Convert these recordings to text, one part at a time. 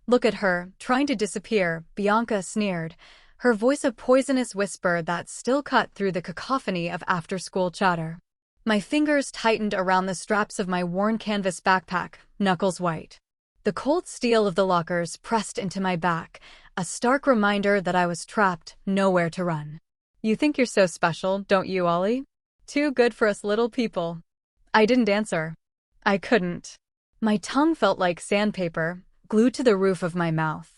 Look at her, trying to disappear, Bianca sneered, her voice a poisonous whisper that still cut through the cacophony of after-school chatter. My fingers tightened around the straps of my worn canvas backpack, knuckles white. The cold steel of the lockers pressed into my back, a stark reminder that I was trapped, nowhere to run. You think you're so special, don't you, Ollie? Too good for us little people. I didn't answer. I couldn't. My tongue felt like sandpaper, glued to the roof of my mouth.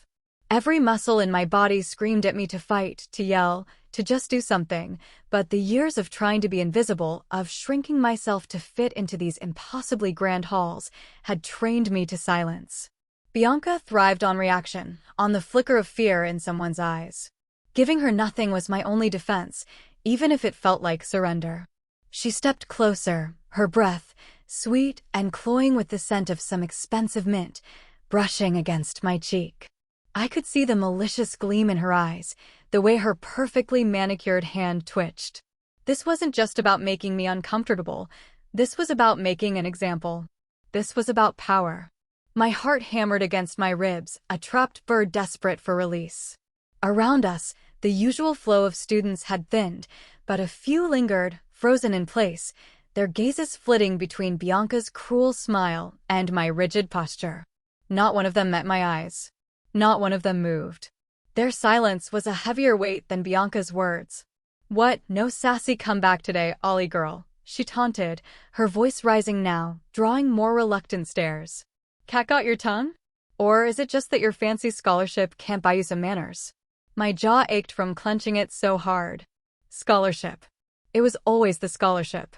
Every muscle in my body screamed at me to fight, to yell, to just do something, but the years of trying to be invisible, of shrinking myself to fit into these impossibly grand halls, had trained me to silence. Bianca thrived on reaction, on the flicker of fear in someone's eyes. Giving her nothing was my only defense, even if it felt like surrender. She stepped closer, her breath, sweet and cloying with the scent of some expensive mint, brushing against my cheek. I could see the malicious gleam in her eyes, the way her perfectly manicured hand twitched. This wasn't just about making me uncomfortable. This was about making an example. This was about power. My heart hammered against my ribs, a trapped bird desperate for release. Around us, the usual flow of students had thinned, but a few lingered, frozen in place, their gazes flitting between Bianca's cruel smile and my rigid posture. Not one of them met my eyes. Not one of them moved. Their silence was a heavier weight than Bianca's words. "What, no sassy comeback today, Ollie girl?" she taunted, her voice rising now, drawing more reluctant stares. "Cat got your tongue? Or is it just that your fancy scholarship can't buy you some manners?" My jaw ached from clenching it so hard. Scholarship. It was always the scholarship.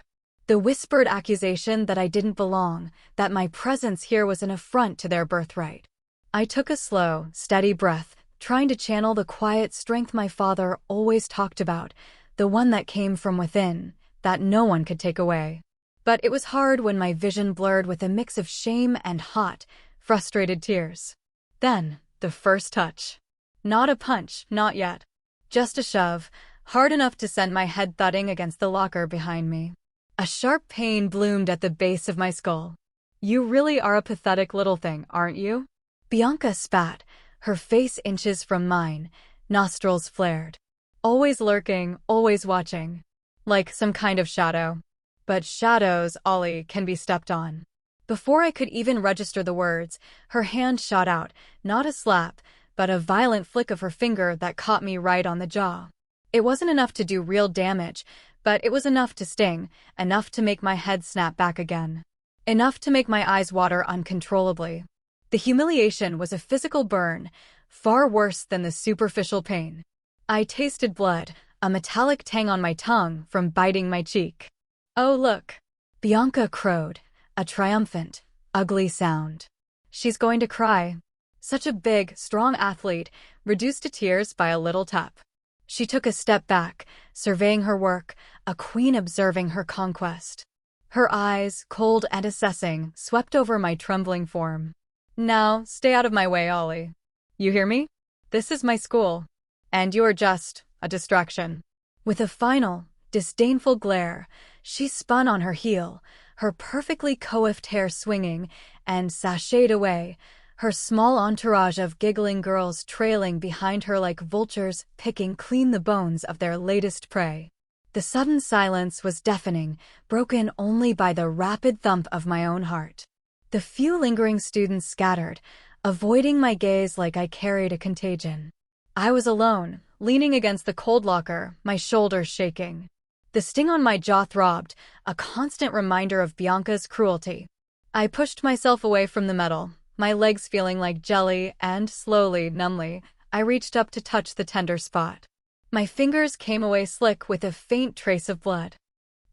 The whispered accusation that I didn't belong, that my presence here was an affront to their birthright. I took a slow, steady breath, trying to channel the quiet strength my father always talked about, the one that came from within, that no one could take away. But it was hard when my vision blurred with a mix of shame and hot, frustrated tears. Then, the first touch. Not a punch, not yet. Just a shove, hard enough to send my head thudding against the locker behind me. A sharp pain bloomed at the base of my skull. "You really are a pathetic little thing, aren't you?" Bianca spat, her face inches from mine, nostrils flared. Always lurking, always watching. Like some kind of shadow. But shadows, Ollie, can be stepped on. Before I could even register the words, her hand shot out, not a slap, but a violent flick of her finger that caught me right on the jaw. It wasn't enough to do real damage, but it was enough to sting, enough to make my head snap back again. Enough to make my eyes water uncontrollably. The humiliation was a physical burn, far worse than the superficial pain. I tasted blood, a metallic tang on my tongue from biting my cheek. "Oh, look," Bianca crowed, a triumphant, ugly sound. "She's going to cry." Such a big, strong athlete, reduced to tears by a little tap. She took a step back, surveying her work, a queen observing her conquest. Her eyes, cold and assessing, swept over my trembling form. "Now, stay out of my way, Ollie. You hear me? This is my school. And you're just a distraction." With a final, disdainful glare, she spun on her heel, her perfectly coiffed hair swinging, and sashayed away, her small entourage of giggling girls trailing behind her like vultures picking clean the bones of their latest prey. The sudden silence was deafening, broken only by the rapid thump of my own heart. The few lingering students scattered, avoiding my gaze like I carried a contagion. I was alone, leaning against the cold locker, my shoulders shaking. The sting on my jaw throbbed, a constant reminder of Bianca's cruelty. I pushed myself away from the metal, my legs feeling like jelly, and slowly, numbly, I reached up to touch the tender spot. My fingers came away slick with a faint trace of blood.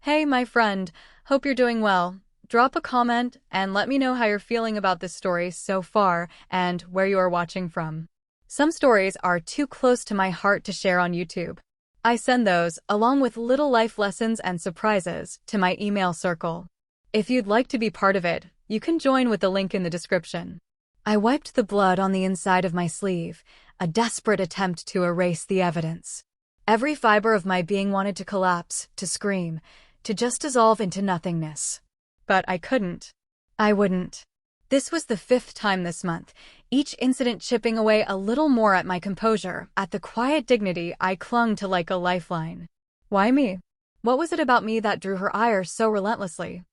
"Hey, my friend, hope you're doing well. Drop a comment and let me know how you're feeling about this story so far and where you are watching from. Some stories are too close to my heart to share on YouTube. I send those, along with little life lessons and surprises, to my email circle. If you'd like to be part of it, you can join with the link in the description. I wiped the blood on the inside of my sleeve, a desperate attempt to erase the evidence. Every fiber of my being wanted to collapse, to scream, to just dissolve into nothingness. But I couldn't. I wouldn't. This was the fifth time this month, each incident chipping away a little more at my composure, at the quiet dignity I clung to like a lifeline. Why me? What was it about me that drew her ire so relentlessly?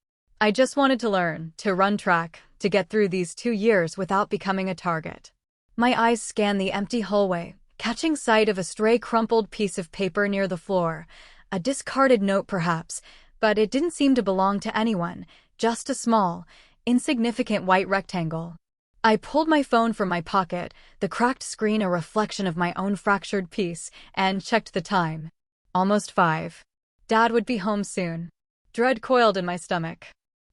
I just wanted to learn, to run track, to get through these 2 years without becoming a target. My eyes scanned the empty hallway, catching sight of a stray crumpled piece of paper near the floor, a discarded note perhaps, but it didn't seem to belong to anyone, just a small, insignificant white rectangle. I pulled my phone from my pocket, the cracked screen a reflection of my own fractured piece, and checked the time. Almost 5. Dad would be home soon. Dread coiled in my stomach.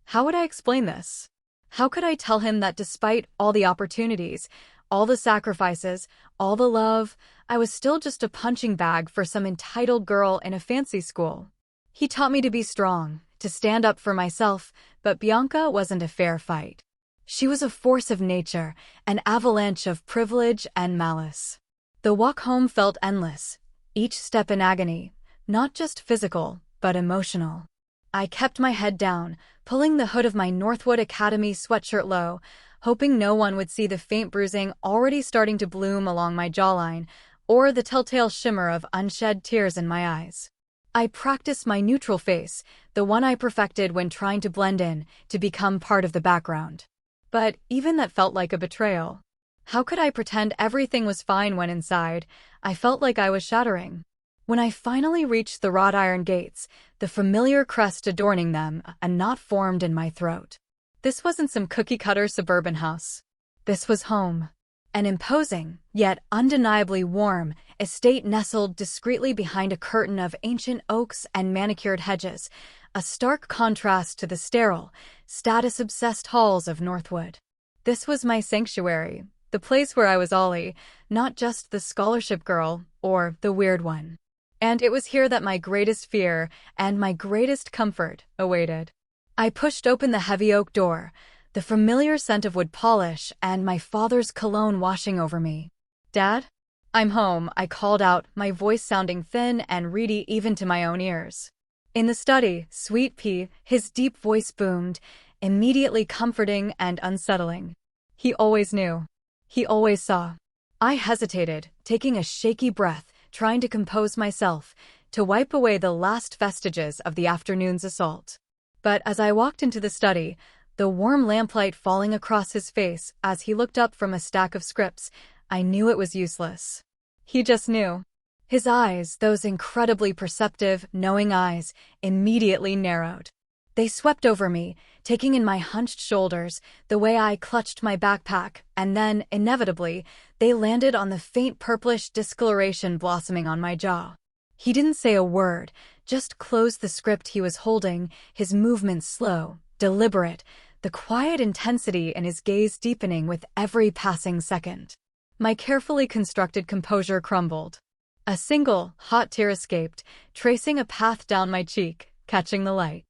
How would I explain this? How could I tell him that despite all the opportunities, all the sacrifices, all the love, I was still just a punching bag for some entitled girl in a fancy school? He taught me to be strong, to stand up for myself, but Bianca wasn't a fair fight. She was a force of nature, an avalanche of privilege and malice. The walk home felt endless, each step in agony, not just physical, but emotional. I kept my head down, pulling the hood of my Northwood Academy sweatshirt low, hoping no one would see the faint bruising already starting to bloom along my jawline, or the telltale shimmer of unshed tears in my eyes. I practiced my neutral face, the one I perfected when trying to blend in, to become part of the background. But even that felt like a betrayal. How could I pretend everything was fine when inside, I felt like I was shattering? When I finally reached the wrought iron gates, the familiar crest adorning them, a knot formed in my throat. This wasn't some cookie-cutter suburban house. This was home. An imposing, yet undeniably warm, estate nestled discreetly behind a curtain of ancient oaks and manicured hedges, a stark contrast to the sterile, status-obsessed halls of Northwood. This was my sanctuary, the place where I was Ollie, not just the scholarship girl, or the weird one. And it was here that my greatest fear and my greatest comfort awaited. I pushed open the heavy oak door, the familiar scent of wood polish and my father's cologne washing over me. "Dad? I'm home," I called out, my voice sounding thin and reedy even to my own ears. In the study, Sweet Pea, his deep voice boomed, immediately comforting and unsettling. He always knew. He always saw. I hesitated, taking a shaky breath, trying to compose myself, to wipe away the last vestiges of the afternoon's assault. But as I walked into the study, the warm lamplight falling across his face as he looked up from a stack of scripts, I knew it was useless. He just knew. His eyes, those incredibly perceptive, knowing eyes, immediately narrowed. They swept over me, taking in my hunched shoulders, the way I clutched my backpack, and then, inevitably, they landed on the faint purplish discoloration blossoming on my jaw. He didn't say a word, just closed the script he was holding, his movements slow, deliberate, the quiet intensity in his gaze deepening with every passing second. My carefully constructed composure crumbled. A single, hot tear escaped, tracing a path down my cheek, catching the light.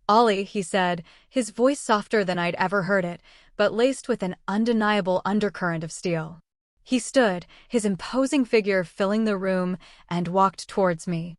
"Ollie," he said, his voice softer than I'd ever heard it, but laced with an undeniable undercurrent of steel. He stood, his imposing figure filling the room, and walked towards me.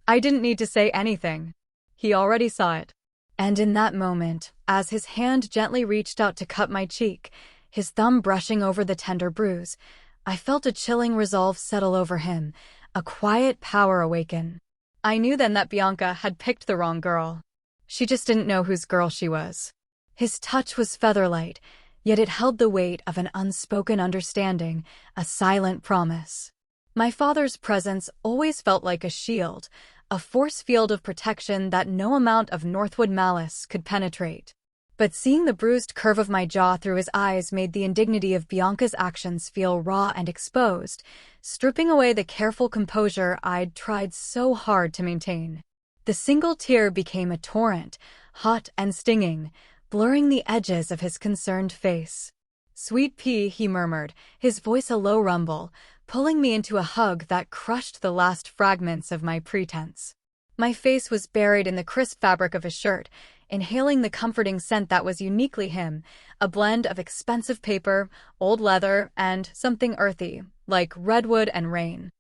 I didn't need to say anything. He already saw it. And in that moment, as his hand gently reached out to cut my cheek, his thumb brushing over the tender bruise, I felt a chilling resolve settle over him, a quiet power awaken. I knew then that Bianca had picked the wrong girl. She just didn't know whose girl she was. His touch was featherlight, yet it held the weight of an unspoken understanding, a silent promise. My father's presence always felt like a shield, a force field of protection that no amount of Northwood malice could penetrate. But seeing the bruised curve of my jaw through his eyes made the indignity of Bianca's actions feel raw and exposed, stripping away the careful composure I'd tried so hard to maintain. The single tear became a torrent, hot and stinging, blurring the edges of his concerned face. "Sweet Pea," he murmured, his voice a low rumble, pulling me into a hug that crushed the last fragments of my pretense. My face was buried in the crisp fabric of his shirt, inhaling the comforting scent that was uniquely him, a blend of expensive paper, old leather, and something earthy, like redwood and rain.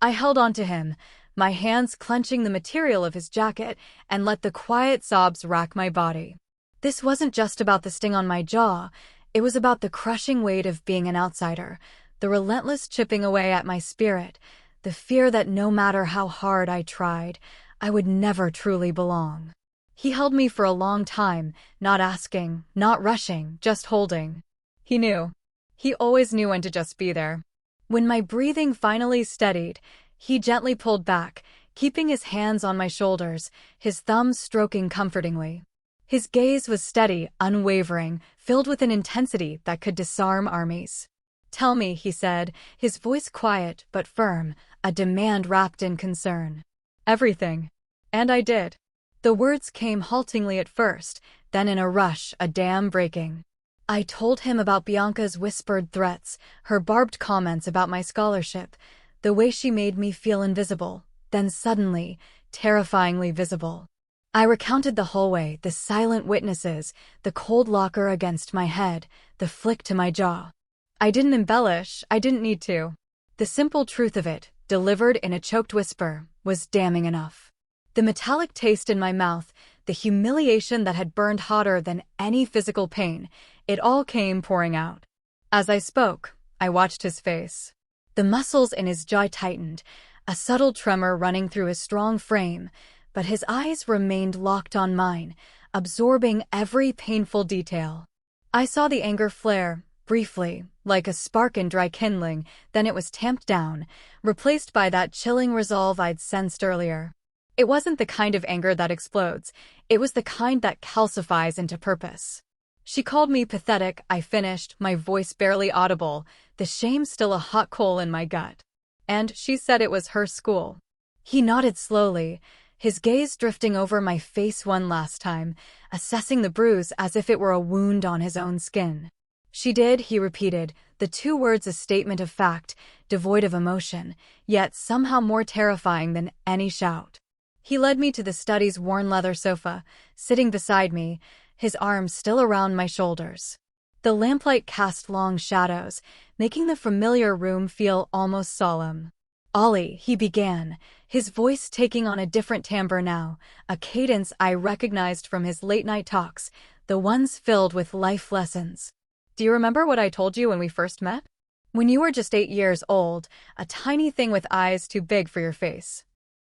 I held on to him, my hands clenching the material of his jacket, and let the quiet sobs rack my body. This wasn't just about the sting on my jaw, It was about the crushing weight of being an outsider, the relentless chipping away at my spirit, the fear that no matter how hard I tried, I would never truly belong. He held me for a long time, not asking, not rushing, just holding. He knew. He always knew when to just be there. When my breathing finally steadied, he gently pulled back, keeping his hands on my shoulders, his thumbs stroking comfortingly. His gaze was steady, unwavering, filled with an intensity that could disarm armies. "Tell me," he said, his voice quiet but firm, a demand wrapped in concern. "Everything." And I did. The words came haltingly at first, then in a rush, a dam breaking. I told him about Bianca's whispered threats, her barbed comments about my scholarship, the way she made me feel invisible, then suddenly, terrifyingly visible. I recounted the hallway, the silent witnesses, the cold locker against my head, the flick to my jaw. I didn't embellish, I didn't need to. The simple truth of it, delivered in a choked whisper, was damning enough. The metallic taste in my mouth, the humiliation that had burned hotter than any physical pain, it all came pouring out. As I spoke, I watched his face. The muscles in his jaw tightened, a subtle tremor running through his strong frame, but his eyes remained locked on mine, absorbing every painful detail. I saw the anger flare, briefly, like a spark in dry kindling, then it was tamped down, replaced by that chilling resolve I'd sensed earlier. It wasn't the kind of anger that explodes, it was the kind that calcifies into purpose. She called me pathetic, I finished, my voice barely audible, the shame still a hot coal in my gut. And she said it was her school. He nodded slowly, his gaze drifting over my face one last time, assessing the bruise as if it were a wound on his own skin. She did, he repeated, the two words a statement of fact, devoid of emotion, yet somehow more terrifying than any shout. He led me to the study's worn leather sofa, sitting beside me, his arms still around my shoulders. The lamplight cast long shadows, making the familiar room feel almost solemn. "Ollie," he began, his voice taking on a different timbre now, a cadence I recognized from his late-night talks, the ones filled with life lessons. "Do you remember what I told you when we first met? When you were just 8 years old, a tiny thing with eyes too big for your face."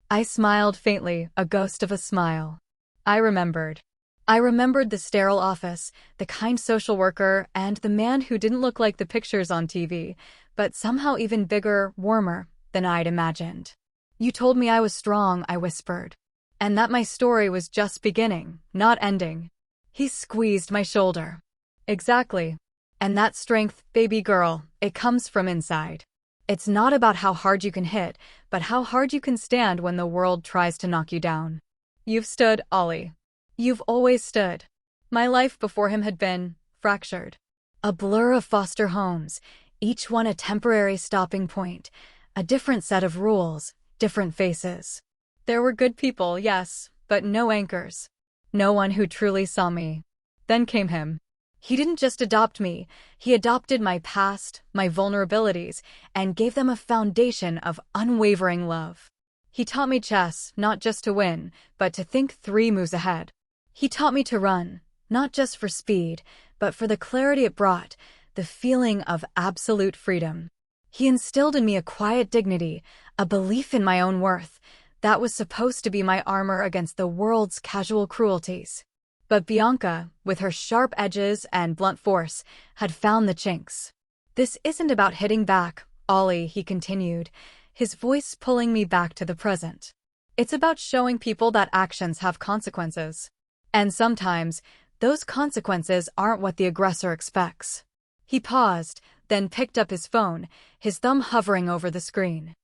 I smiled faintly, a ghost of a smile. I remembered. I remembered the sterile office, the kind social worker, and the man who didn't look like the pictures on TV, but somehow even bigger, warmer than I'd imagined. "You told me I was strong," I whispered, "and that my story was just beginning, not ending." He squeezed my shoulder. "Exactly. And that strength, baby girl, it comes from inside. It's not about how hard you can hit, but how hard you can stand when the world tries to knock you down. You've stood, Ollie. You've always stood." My life before him had been fractured. A blur of foster homes, each one a temporary stopping point, a different set of rules, different faces. There were good people, yes, but no anchors. No one who truly saw me. Then came him. He didn't just adopt me, he adopted my past, my vulnerabilities, and gave them a foundation of unwavering love. He taught me chess, not just to win, but to think 3 moves ahead. He taught me to run, not just for speed, but for the clarity it brought, the feeling of absolute freedom. He instilled in me a quiet dignity, a belief in my own worth, that was supposed to be my armor against the world's casual cruelties. But Bianca, with her sharp edges and blunt force, had found the chinks. "This isn't about hitting back, Ollie," he continued, his voice pulling me back to the present. "It's about showing people that actions have consequences. And sometimes, those consequences aren't what the aggressor expects." He paused, then picked up his phone, his thumb hovering over the screen.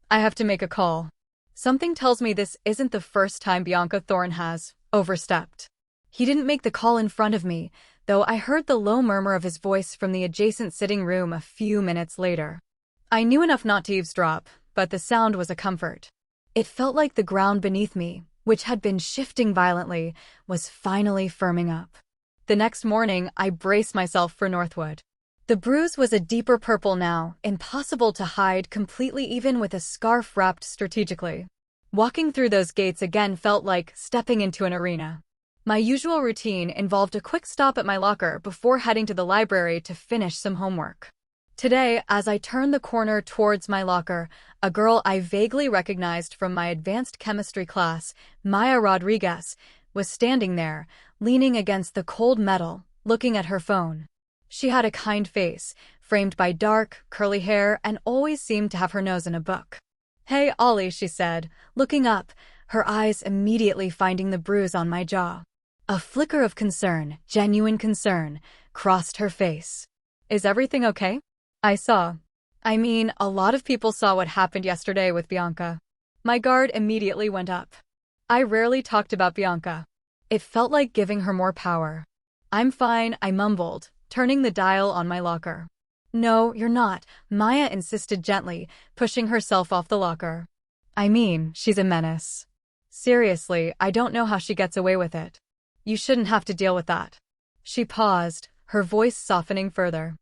"I have to make a call. Something tells me this isn't the first time Bianca Thorne has overstepped." He didn't make the call in front of me, though I heard the low murmur of his voice from the adjacent sitting room a few minutes later. I knew enough not to eavesdrop, but the sound was a comfort. It felt like the ground beneath me, which had been shifting violently, was finally firming up. The next morning, I braced myself for Northwood. The bruise was a deeper purple now, impossible to hide completely even with a scarf wrapped strategically. Walking through those gates again felt like stepping into an arena. My usual routine involved a quick stop at my locker before heading to the library to finish some homework. Today, as I turned the corner towards my locker, a girl I vaguely recognized from my advanced chemistry class, Maya Rodriguez, was standing there, leaning against the cold metal, looking at her phone. She had a kind face, framed by dark, curly hair, and always seemed to have her nose in a book. "Hey, Ollie," she said, looking up, her eyes immediately finding the bruise on my jaw. A flicker of concern, genuine concern, crossed her face. "Is everything okay?" A lot of people saw what happened yesterday with Bianca. My guard immediately went up. I rarely talked about Bianca. It felt like giving her more power. "I'm fine," I mumbled, turning the dial on my locker. "No, you're not," Maya insisted gently, pushing herself off the locker. She's a menace. Seriously, I don't know how she gets away with it. You shouldn't have to deal with that." She paused, her voice softening further.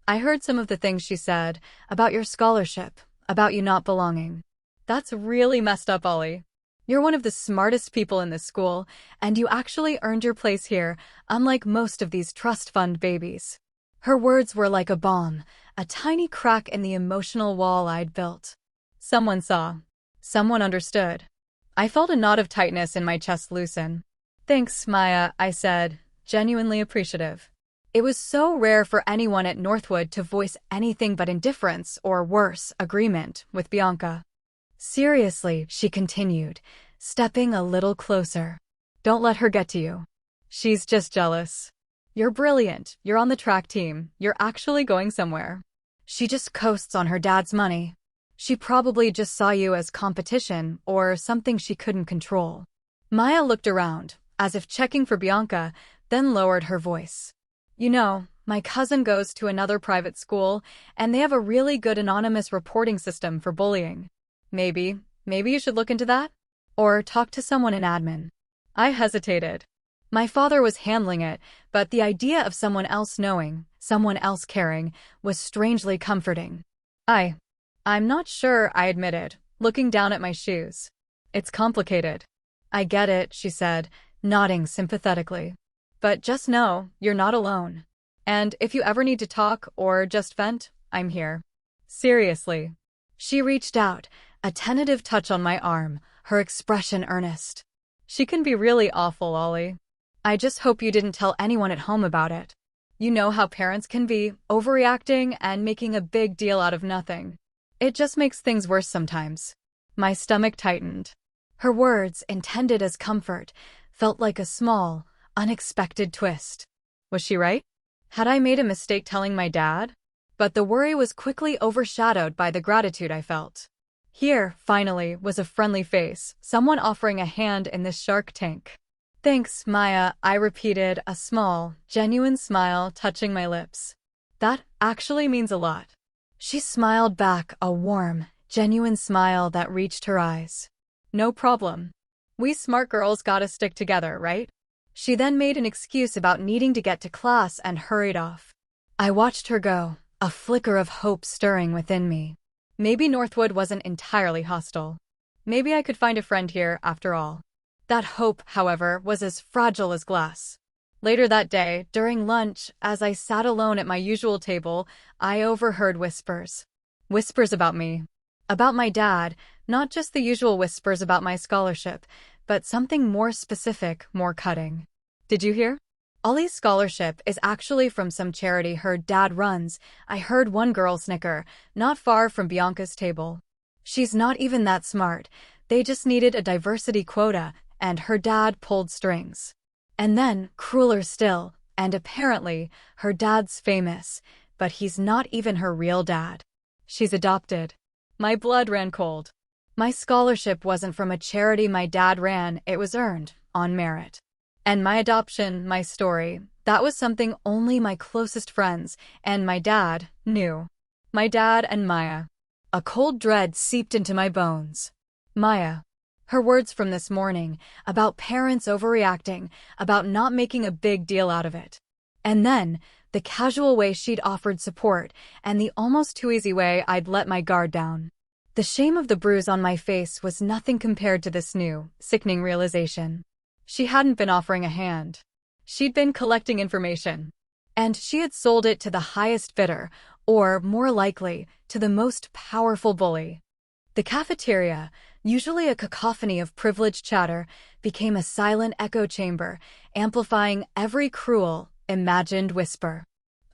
"I heard some of the things she said, about your scholarship, about you not belonging. That's really messed up, Ollie. You're one of the smartest people in this school, and you actually earned your place here, unlike most of these trust fund babies." Her words were like a bomb, a tiny crack in the emotional wall I'd built. Someone saw. Someone understood. I felt a knot of tightness in my chest loosen. "Thanks, Maya," I said, genuinely appreciative. It was so rare for anyone at Northwood to voice anything but indifference or worse, agreement with Bianca. "Seriously," she continued, stepping a little closer. "Don't let her get to you. She's just jealous. You're brilliant, you're on the track team, you're actually going somewhere. She just coasts on her dad's money. She probably just saw you as competition or something she couldn't control." Maya looked around, as if checking for Bianca, then lowered her voice. My cousin goes to another private school, and they have a really good anonymous reporting system for bullying. Maybe you should look into that? Or talk to someone in admin." I hesitated. My father was handling it, but the idea of someone else knowing, someone else caring, was strangely comforting. I'm not sure," I admitted, looking down at my shoes. "It's complicated." "I get it," she said, nodding sympathetically. "But just know, you're not alone. And if you ever need to talk or just vent, I'm here." "Seriously." She reached out, a tentative touch on my arm, her expression earnest. "She can be really awful, Ollie. I just hope you didn't tell anyone at home about it. You know how parents can be, overreacting and making a big deal out of nothing. It just makes things worse sometimes." My stomach tightened. Her words, intended as comfort, felt like a small, unexpected twist. Was she right? Had I made a mistake telling my dad? But the worry was quickly overshadowed by the gratitude I felt. Here, finally, was a friendly face, someone offering a hand in this Shark Tank. "Thanks, Maya," I repeated, a small, genuine smile touching my lips. "That actually means a lot." She smiled back, a warm, genuine smile that reached her eyes. "No problem. We smart girls gotta stick together, right?" She then made an excuse about needing to get to class and hurried off. I watched her go, a flicker of hope stirring within me. Maybe Northwood wasn't entirely hostile. Maybe I could find a friend here, after all. That hope, however, was as fragile as glass. Later that day, during lunch, as I sat alone at my usual table, I overheard whispers. Whispers about me. About my dad, not just the usual whispers about my scholarship, but something more specific, more cutting. "Did you hear? Ollie's scholarship is actually from some charity her dad runs," I heard one girl snicker, not far from Bianca's table. "She's not even that smart. They just needed a diversity quota, and her dad pulled strings." And then, crueler still, and apparently, her dad's famous, but he's not even her real dad. She's adopted. My blood ran cold. My scholarship wasn't from a charity my dad ran, it was earned, on merit. And my adoption, my story, that was something only my closest friends, and my dad, knew. My dad and Maya. A cold dread seeped into my bones. Maya. Her words from this morning, about parents overreacting, about not making a big deal out of it. And then, the casual way she'd offered support, and the almost too easy way I'd let my guard down. The shame of the bruise on my face was nothing compared to this new, sickening realization. She hadn't been offering a hand. She'd been collecting information. And she had sold it to the highest bidder, or, more likely, to the most powerful bully. The cafeteria, usually a cacophony of privileged chatter, became a silent echo chamber, amplifying every cruel, imagined whisper.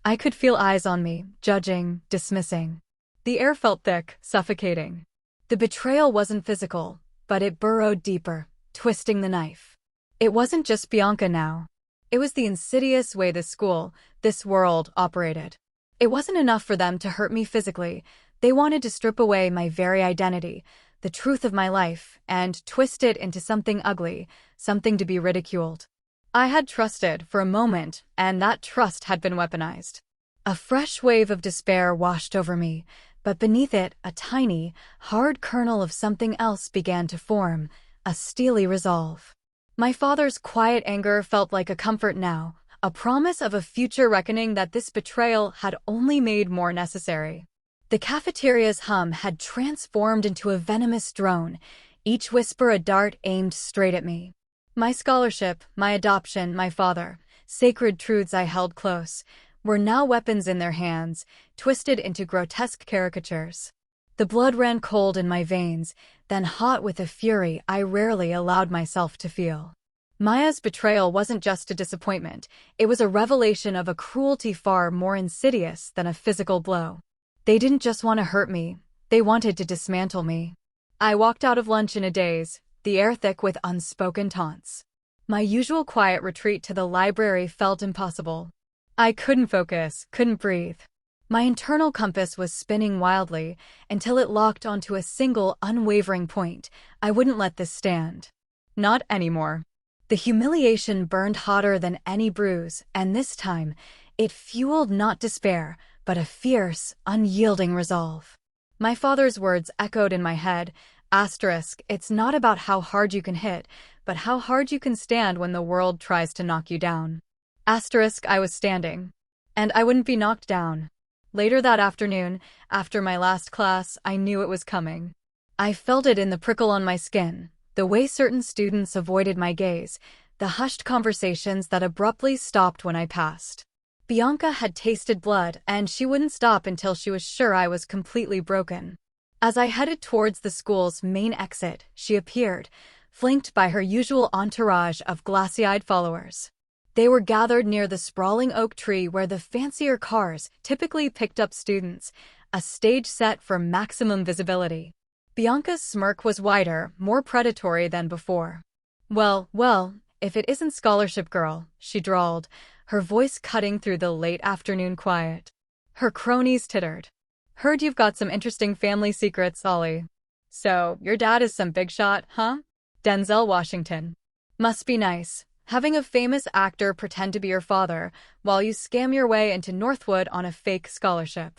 I could feel eyes on me, judging, dismissing. The air felt thick, suffocating. The betrayal wasn't physical, but it burrowed deeper, twisting the knife. It wasn't just Bianca now. It was the insidious way this school, this world, operated. It wasn't enough for them to hurt me physically. They wanted to strip away my very identity, the truth of my life, and twist it into something ugly, something to be ridiculed. I had trusted for a moment, and that trust had been weaponized. A fresh wave of despair washed over me, but beneath it, a tiny, hard kernel of something else began to form, a steely resolve. My father's quiet anger felt like a comfort now, a promise of a future reckoning that this betrayal had only made more necessary. The cafeteria's hum had transformed into a venomous drone, each whisper a dart aimed straight at me. My scholarship, my adoption, my father, sacred truths I held close, were now weapons in their hands, twisted into grotesque caricatures. The blood ran cold in my veins, then hot with a fury I rarely allowed myself to feel. Maya's betrayal wasn't just a disappointment, it was a revelation of a cruelty far more insidious than a physical blow. They didn't just want to hurt me, they wanted to dismantle me. I walked out of lunch in a daze, the air thick with unspoken taunts. My usual quiet retreat to the library felt impossible. I couldn't focus, couldn't breathe. My internal compass was spinning wildly until it locked onto a single, unwavering point. I wouldn't let this stand. Not anymore. The humiliation burned hotter than any bruise, and this time, it fueled not despair, but a fierce, unyielding resolve. My father's words echoed in my head, "It's not about how hard you can hit, but how hard you can stand when the world tries to knock you down." I was standing. And I wouldn't be knocked down. Later that afternoon, after my last class, I knew it was coming. I felt it in the prickle on my skin, the way certain students avoided my gaze, the hushed conversations that abruptly stopped when I passed. Bianca had tasted blood, and she wouldn't stop until she was sure I was completely broken. As I headed towards the school's main exit, she appeared, flanked by her usual entourage of glassy-eyed followers. They were gathered near the sprawling oak tree where the fancier cars typically picked up students, a stage set for maximum visibility. Bianca's smirk was wider, more predatory than before. Well, if it isn't Scholarship Girl," she drawled, her voice cutting through the late afternoon quiet. Her cronies tittered. "Heard you've got some interesting family secrets, Ollie. So, your dad is some big shot, huh? Denzel Washington. Must be nice, having a famous actor pretend to be your father while you scam your way into Northwood on a fake scholarship."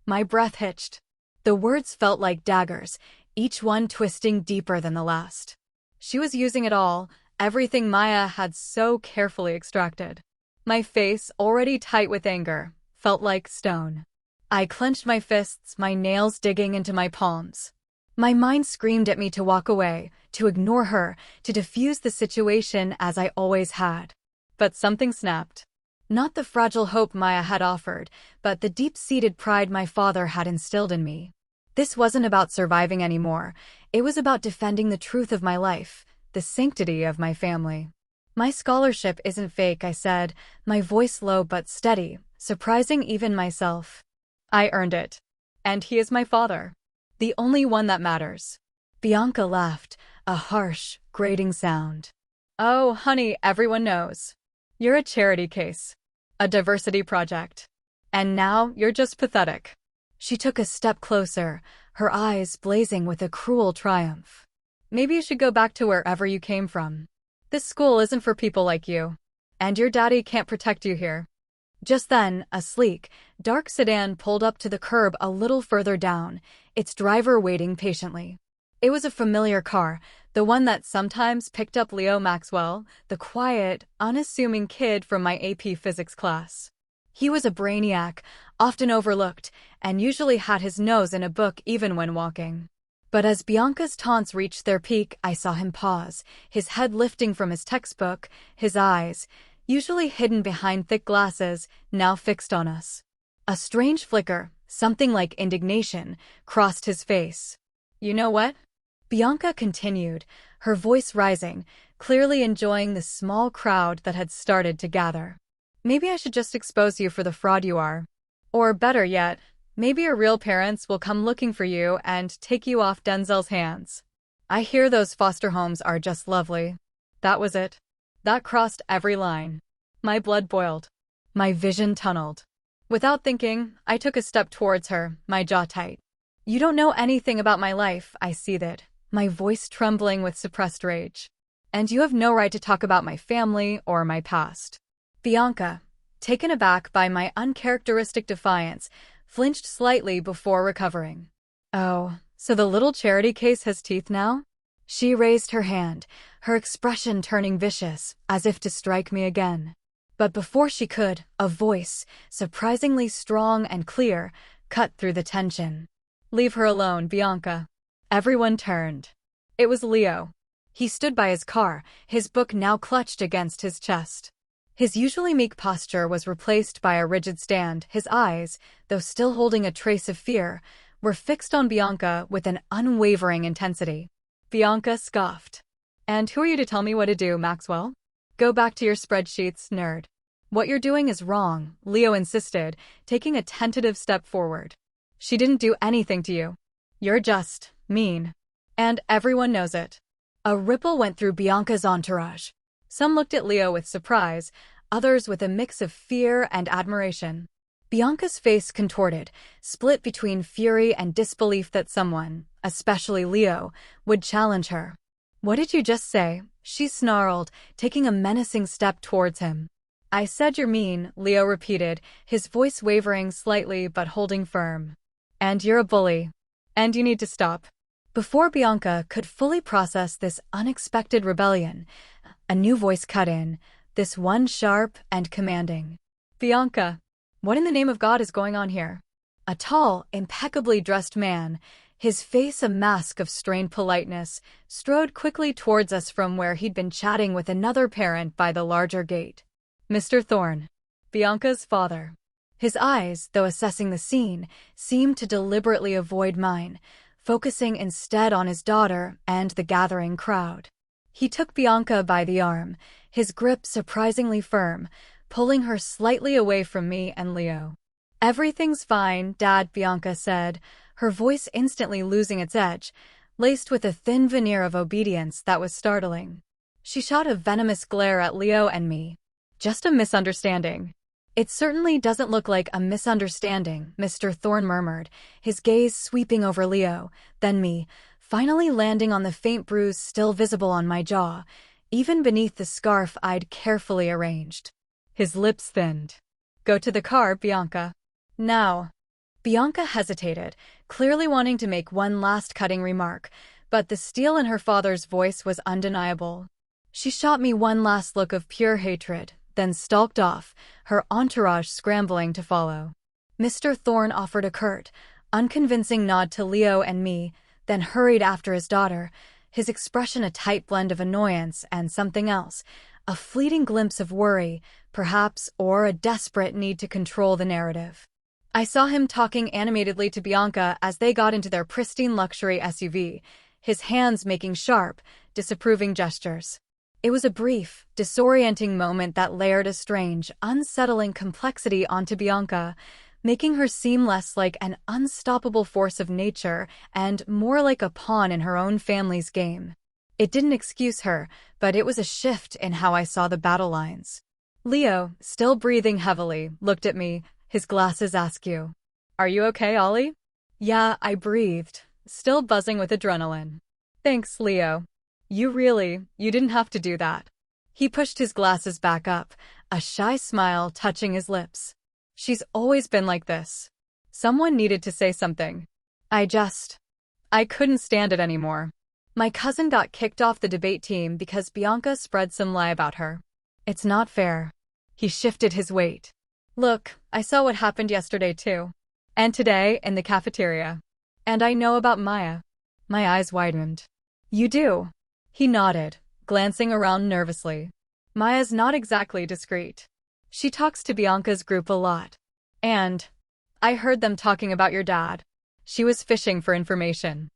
My breath hitched. The words felt like daggers, each one twisting deeper than the last. She was using it all, everything Maya had so carefully extracted. My face, already tight with anger, felt like stone. I clenched my fists, my nails digging into my palms. My mind screamed at me to walk away, to ignore her, to defuse the situation as I always had. But something snapped. Not the fragile hope Maya had offered, but the deep-seated pride my father had instilled in me. This wasn't about surviving anymore. It was about defending the truth of my life, the sanctity of my family. "My scholarship isn't fake," I said, my voice low but steady, surprising even myself. "I earned it. And he is my father. The only one that matters." Bianca laughed, a harsh, grating sound. "Oh, honey, everyone knows. You're a charity case. A diversity project. And now you're just pathetic." She took a step closer, her eyes blazing with a cruel triumph. "Maybe you should go back to wherever you came from. This school isn't for people like you. And your daddy can't protect you here." Just then, a sleek, dark sedan pulled up to the curb a little further down, its driver waiting patiently. It was a familiar car, the one that sometimes picked up Leo Maxwell, the quiet, unassuming kid from my AP physics class. He was a brainiac, often overlooked, and usually had his nose in a book even when walking. But as Bianca's taunts reached their peak, I saw him pause, his head lifting from his textbook, his eyes, usually hidden behind thick glasses, now fixed on us. A strange flicker, something like indignation, crossed his face. "You know what?" Bianca continued, her voice rising, clearly enjoying the small crowd that had started to gather. "Maybe I should just expose you for the fraud you are. Or better yet, maybe your real parents will come looking for you and take you off Denzel's hands. I hear those foster homes are just lovely." That was it. That crossed every line. My blood boiled. My vision tunneled. Without thinking, I took a step towards her, my jaw tight. "You don't know anything about my life," I seethed, my voice trembling with suppressed rage. "And you have no right to talk about my family or my past." Bianca, taken aback by my uncharacteristic defiance, flinched slightly before recovering. "Oh, so the little charity case has teeth now?" She raised her hand, her expression turning vicious, as if to strike me again. But before she could, a voice, surprisingly strong and clear, cut through the tension. "Leave her alone, Bianca." Everyone turned. It was Leo. He stood by his car, his book now clutched against his chest. His usually meek posture was replaced by a rigid stand. His eyes, though still holding a trace of fear, were fixed on Bianca with an unwavering intensity. Bianca scoffed. "And who are you to tell me what to do, Maxwell? Go back to your spreadsheets, nerd." "What you're doing is wrong," Leo insisted, taking a tentative step forward. "She didn't do anything to you. You're just mean. And everyone knows it." A ripple went through Bianca's entourage. Some looked at Leo with surprise, others with a mix of fear and admiration. Bianca's face contorted, split between fury and disbelief that someone, especially Leo, would challenge her. "What did you just say?" she snarled, taking a menacing step towards him. "I said you're mean," Leo repeated, his voice wavering slightly but holding firm. "And you're a bully. And you need to stop." Before Bianca could fully process this unexpected rebellion, a new voice cut in, this one sharp and commanding. "Bianca, what in the name of God is going on here?" A tall, impeccably dressed man, his face a mask of strained politeness, strode quickly towards us from where he'd been chatting with another parent by the larger gate. Mr. Thorne, Bianca's father. His eyes, though assessing the scene, seemed to deliberately avoid mine, focusing instead on his daughter and the gathering crowd. He took Bianca by the arm, his grip surprisingly firm, pulling her slightly away from me and Leo. "Everything's fine, Dad," Bianca said, her voice instantly losing its edge, laced with a thin veneer of obedience that was startling. She shot a venomous glare at Leo and me. "Just a misunderstanding." "It certainly doesn't look like a misunderstanding," Mr. Thorne murmured, his gaze sweeping over Leo, then me, finally landing on the faint bruise still visible on my jaw, even beneath the scarf I'd carefully arranged. His lips thinned. "Go to the car, Bianca. Now." Bianca hesitated, clearly wanting to make one last cutting remark, but the steel in her father's voice was undeniable. She shot me one last look of pure hatred, then stalked off, her entourage scrambling to follow. Mr. Thorne offered a curt, unconvincing nod to Leo and me, then hurried after his daughter, his expression a tight blend of annoyance and something else, a fleeting glimpse of worry, perhaps, or a desperate need to control the narrative. I saw him talking animatedly to Bianca as they got into their pristine luxury SUV, his hands making sharp, disapproving gestures. It was a brief, disorienting moment that layered a strange, unsettling complexity onto Bianca, making her seem less like an unstoppable force of nature and more like a pawn in her own family's game. It didn't excuse her, but it was a shift in how I saw the battle lines. Leo, still breathing heavily, looked at me, his glasses askew. "Are you okay, Ollie?" "Yeah," I breathed, still buzzing with adrenaline. "Thanks, Leo. You didn't have to do that." He pushed his glasses back up, a shy smile touching his lips. "She's always been like this." Someone needed to say something. I couldn't stand it anymore. My cousin got kicked off the debate team because Bianca spread some lie about her. It's not fair. He shifted his weight. "Look, I saw what happened yesterday too. And today in the cafeteria. And I know about Maya. My eyes widened. You do? He nodded, glancing around nervously. Maya's not exactly discreet. She talks to Bianca's group a lot. And I heard them talking about your dad. She was fishing for information.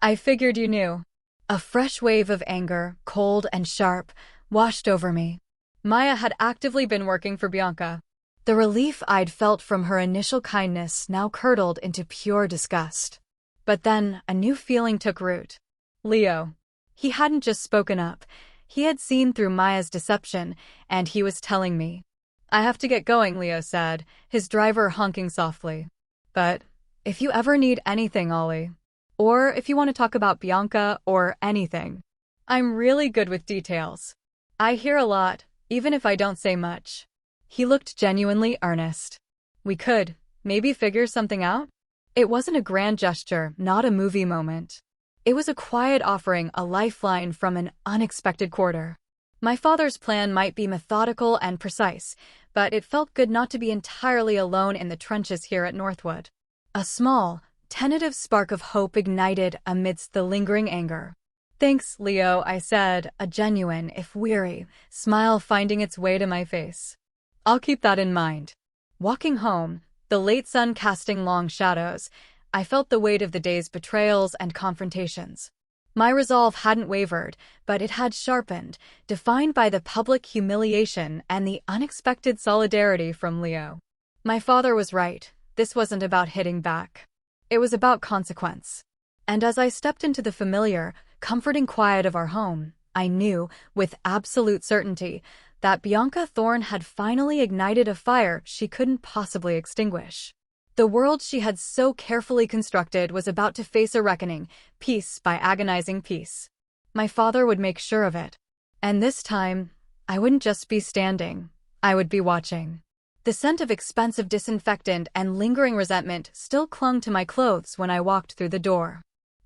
I figured you knew. A fresh wave of anger, cold and sharp, washed over me. Maya had actively been working for Bianca. The relief I'd felt from her initial kindness now curdled into pure disgust. But then, a new feeling took root. Leo. He hadn't just spoken up. He had seen through Maya's deception, and he was telling me. I have to get going, Leo said, his driver honking softly. But if you ever need anything, Ollie, or if you want to talk about Bianca or anything, I'm really good with details. I hear a lot, even if I don't say much. He looked genuinely earnest. We could, maybe figure something out? It wasn't a grand gesture, not a movie moment. It was a quiet offering, a lifeline from an unexpected quarter. My father's plan might be methodical and precise, but it felt good not to be entirely alone in the trenches here at Northwood. A small, tentative spark of hope ignited amidst the lingering anger. Thanks, Leo, I said, a genuine, if weary, smile finding its way to my face. I'll keep that in mind. Walking home, the late sun casting long shadows, I felt the weight of the day's betrayals and confrontations. My resolve hadn't wavered, but it had sharpened, defined by the public humiliation and the unexpected solidarity from Leo. My father was right. This wasn't about hitting back. It was about consequence. And as I stepped into the familiar, comforting quiet of our home, I knew, with absolute certainty, that Bianca Thorne had finally ignited a fire she couldn't possibly extinguish. The world she had so carefully constructed was about to face a reckoning, piece by agonizing piece. My father would make sure of it. And this time, I wouldn't just be standing, I would be watching. The scent of expensive disinfectant and lingering resentment still clung to my clothes when I walked through the door.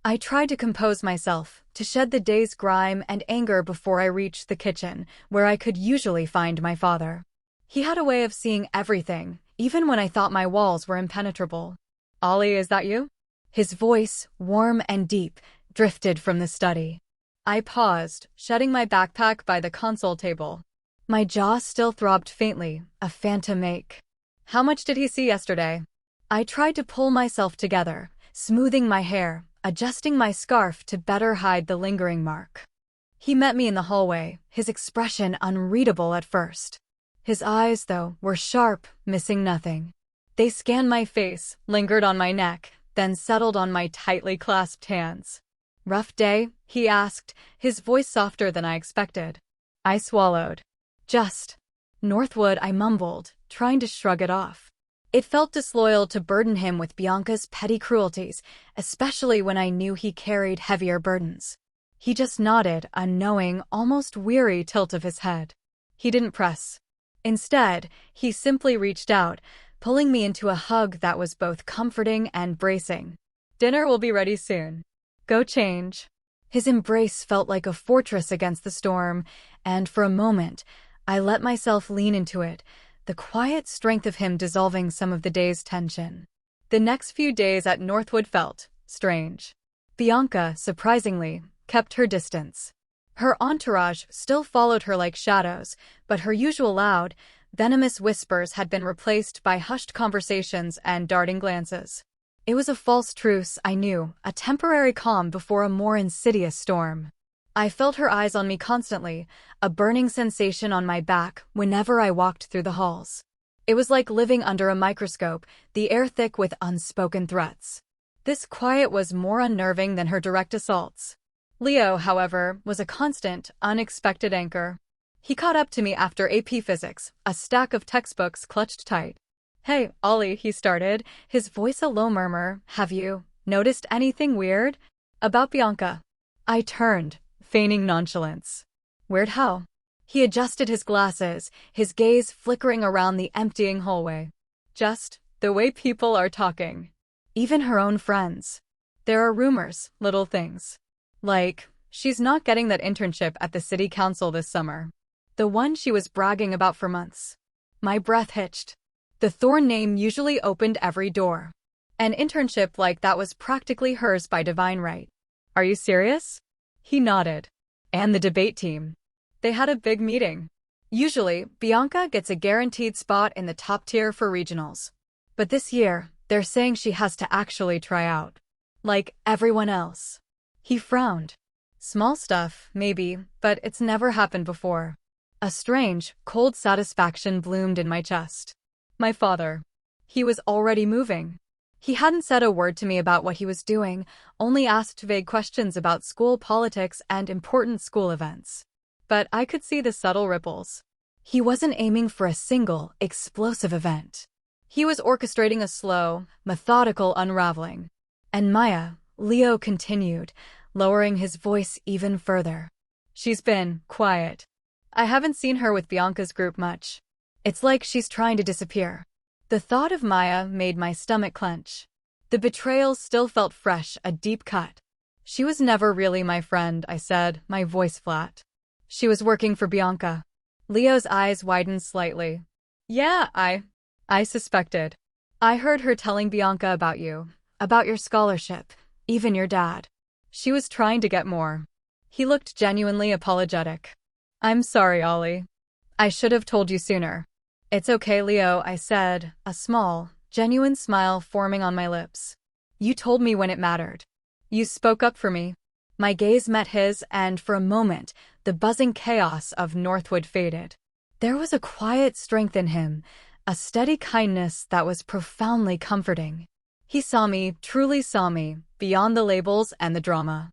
I tried to compose myself, to shed the day's grime and anger before I reached the kitchen, where I could usually find my father. He had a way of seeing everything, even when I thought my walls were impenetrable. Ollie, is that you? His voice, warm and deep, drifted from the study. I paused, shedding my backpack by the console table. My jaw still throbbed faintly, a phantom ache. How much did he see yesterday? I tried to pull myself together, smoothing my hair, adjusting my scarf to better hide the lingering mark. He met me in the hallway, his expression unreadable at first. His eyes, though, were sharp, missing nothing. They scanned my face, lingered on my neck, then settled on my tightly clasped hands. Rough day? He asked, his voice softer than I expected. I swallowed. Just Northwood, I mumbled, trying to shrug it off. It felt disloyal to burden him with Bianca's petty cruelties, especially when I knew he carried heavier burdens. He just nodded, a knowing, almost weary tilt of his head. He didn't press. Instead, he simply reached out, pulling me into a hug that was both comforting and bracing. Dinner will be ready soon. Go change. His embrace felt like a fortress against the storm, and for a moment, I let myself lean into it, the quiet strength of him dissolving some of the day's tension. The next few days at Northwood felt strange. Bianca, surprisingly, kept her distance. Her entourage still followed her like shadows, but her usual loud, venomous whispers had been replaced by hushed conversations and darting glances. It was a false truce, I knew, a temporary calm before a more insidious storm. I felt her eyes on me constantly, a burning sensation on my back whenever I walked through the halls. It was like living under a microscope, the air thick with unspoken threats. This quiet was more unnerving than her direct assaults. Leo, however, was a constant, unexpected anchor. He caught up to me after AP Physics, a stack of textbooks clutched tight. Hey, Ollie, he started, his voice a low murmur. Have you noticed anything weird? About Bianca. I turned, feigning nonchalance. Weird how? He adjusted his glasses, his gaze flickering around the emptying hallway. Just the way people are talking. Even her own friends. There are rumors, little things. Like, she's not getting that internship at the city council this summer. The one she was bragging about for months. My breath hitched. The Thorne name usually opened every door. An internship like that was practically hers by divine right. Are you serious? He nodded. And the debate team. They had a big meeting. Usually, Bianca gets a guaranteed spot in the top tier for regionals. But this year, they're saying she has to actually try out. Like everyone else. He frowned. Small stuff, maybe, but it's never happened before. A strange, cold satisfaction bloomed in my chest. My father. He was already moving. He hadn't said a word to me about what he was doing, only asked vague questions about school politics and important school events. But I could see the subtle ripples. He wasn't aiming for a single, explosive event. He was orchestrating a slow, methodical unraveling. And Maya, Leo continued, lowering his voice even further. She's been quiet. I haven't seen her with Bianca's group much. It's like she's trying to disappear. The thought of Maya made my stomach clench. The betrayal still felt fresh, a deep cut. She was never really my friend, I said, my voice flat. She was working for Bianca. Leo's eyes widened slightly. Yeah, I suspected. I heard her telling Bianca about you, about your scholarship, even your dad. She was trying to get more. He looked genuinely apologetic. I'm sorry, Ollie. I should have told you sooner. It's okay, Leo, I said, a small, genuine smile forming on my lips. You told me when it mattered. You spoke up for me. My gaze met his, and for a moment, the buzzing chaos of Northwood faded. There was a quiet strength in him, a steady kindness that was profoundly comforting. He saw me, truly saw me, beyond the labels and the drama.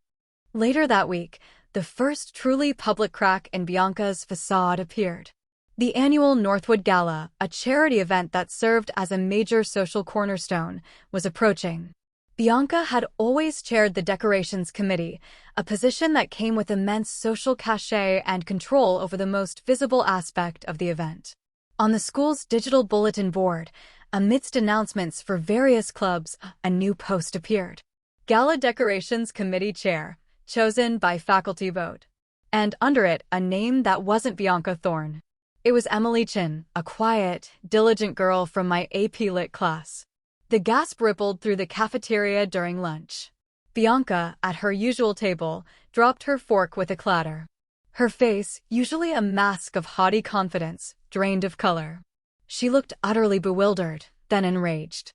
Later that week, the first truly public crack in Bianca's facade appeared. The annual Northwood Gala, a charity event that served as a major social cornerstone, was approaching. Bianca had always chaired the decorations committee, a position that came with immense social cachet and control over the most visible aspect of the event. On the school's digital bulletin board, amidst announcements for various clubs, a new post appeared. Gala Decorations Committee Chair, chosen by faculty vote. And under it, a name that wasn't Bianca Thorne. It was Emily Chin, a quiet, diligent girl from my AP Lit class. The gasp rippled through the cafeteria during lunch. Bianca, at her usual table, dropped her fork with a clatter. Her face, usually a mask of haughty confidence, drained of color. She looked utterly bewildered, then enraged.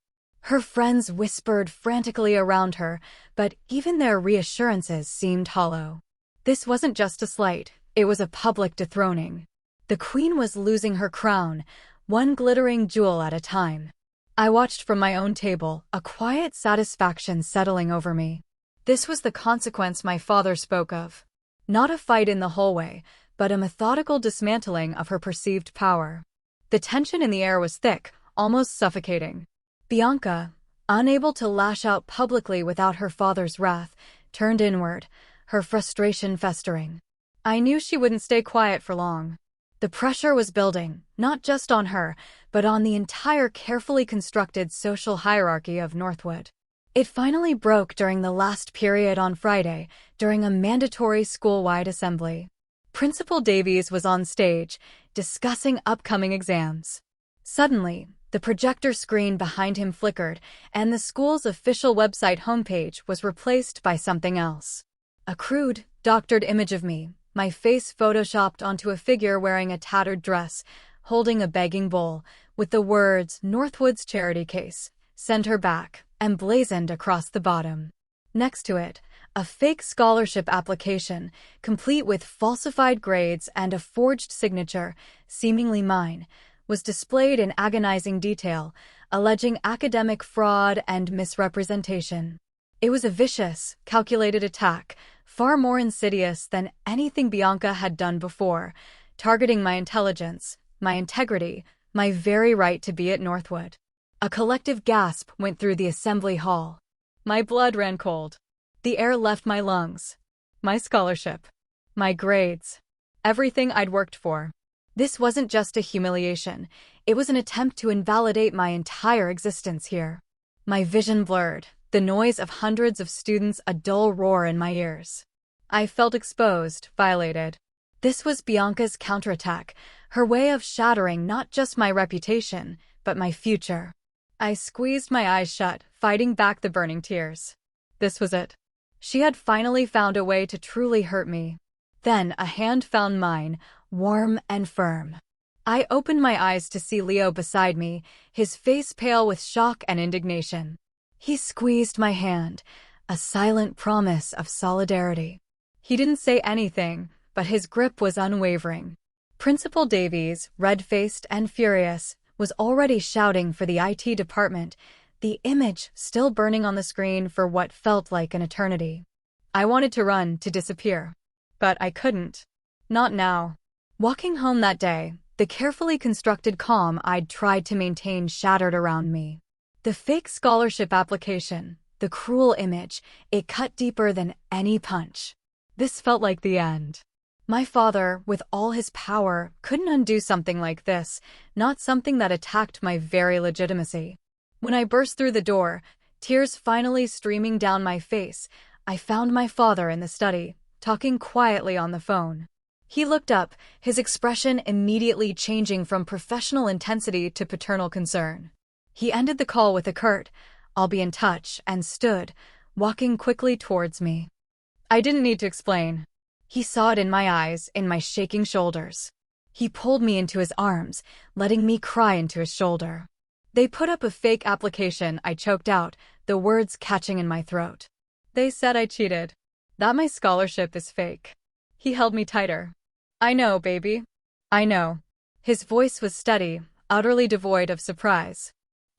Her friends whispered frantically around her, but even their reassurances seemed hollow. This wasn't just a slight, it was a public dethroning. The queen was losing her crown, one glittering jewel at a time. I watched from my own table, a quiet satisfaction settling over me. This was the consequence my father spoke of. Not a fight in the hallway, but a methodical dismantling of her perceived power. The tension in the air was thick, almost suffocating. Bianca, unable to lash out publicly without her father's wrath, turned inward, her frustration festering. I knew she wouldn't stay quiet for long. The pressure was building, not just on her, but on the entire carefully constructed social hierarchy of Northwood. It finally broke during the last period on Friday, during a mandatory school-wide assembly. Principal Davies was on stage, discussing upcoming exams. Suddenly, the projector screen behind him flickered, and the school's official website homepage was replaced by something else. A crude, doctored image of me, my face photoshopped onto a figure wearing a tattered dress, holding a begging bowl, with the words "Northwood's charity case, send her back," emblazoned across the bottom. Next to it, a fake scholarship application, complete with falsified grades and a forged signature, seemingly mine, was displayed in agonizing detail, alleging academic fraud and misrepresentation. It was a vicious, calculated attack, far more insidious than anything Bianca had done before, targeting my intelligence, my integrity, my very right to be at Northwood. A collective gasp went through the assembly hall. My blood ran cold. The air left my lungs. My scholarship. My grades. Everything I'd worked for. This wasn't just a humiliation. It was an attempt to invalidate my entire existence here. My vision blurred, the noise of hundreds of students a dull roar in my ears. I felt exposed, violated. This was Bianca's counterattack, her way of shattering not just my reputation, but my future. I squeezed my eyes shut, fighting back the burning tears. This was it. She had finally found a way to truly hurt me. Then a hand found mine, warm and firm. I opened my eyes to see Leo beside me, his face pale with shock and indignation. He squeezed my hand, a silent promise of solidarity. He didn't say anything, but his grip was unwavering. Principal Davies, red-faced and furious, was already shouting for the IT department, the image still burning on the screen for what felt like an eternity. I wanted to run, to disappear. But I couldn't. Not now. Walking home that day, the carefully constructed calm I'd tried to maintain shattered around me. The fake scholarship application, the cruel image, it cut deeper than any punch. This felt like the end. My father, with all his power, couldn't undo something like this, not something that attacked my very legitimacy. When I burst through the door, tears finally streaming down my face, I found my father in the study, talking quietly on the phone. He looked up, his expression immediately changing from professional intensity to paternal concern. He ended the call with a curt, "I'll be in touch," and stood, walking quickly towards me. I didn't need to explain. He saw it in my eyes, in my shaking shoulders. He pulled me into his arms, letting me cry into his shoulder. "They put up a fake application," I choked out, the words catching in my throat. "They said I cheated. That my scholarship is fake." He held me tighter. "I know, baby. I know." His voice was steady, utterly devoid of surprise.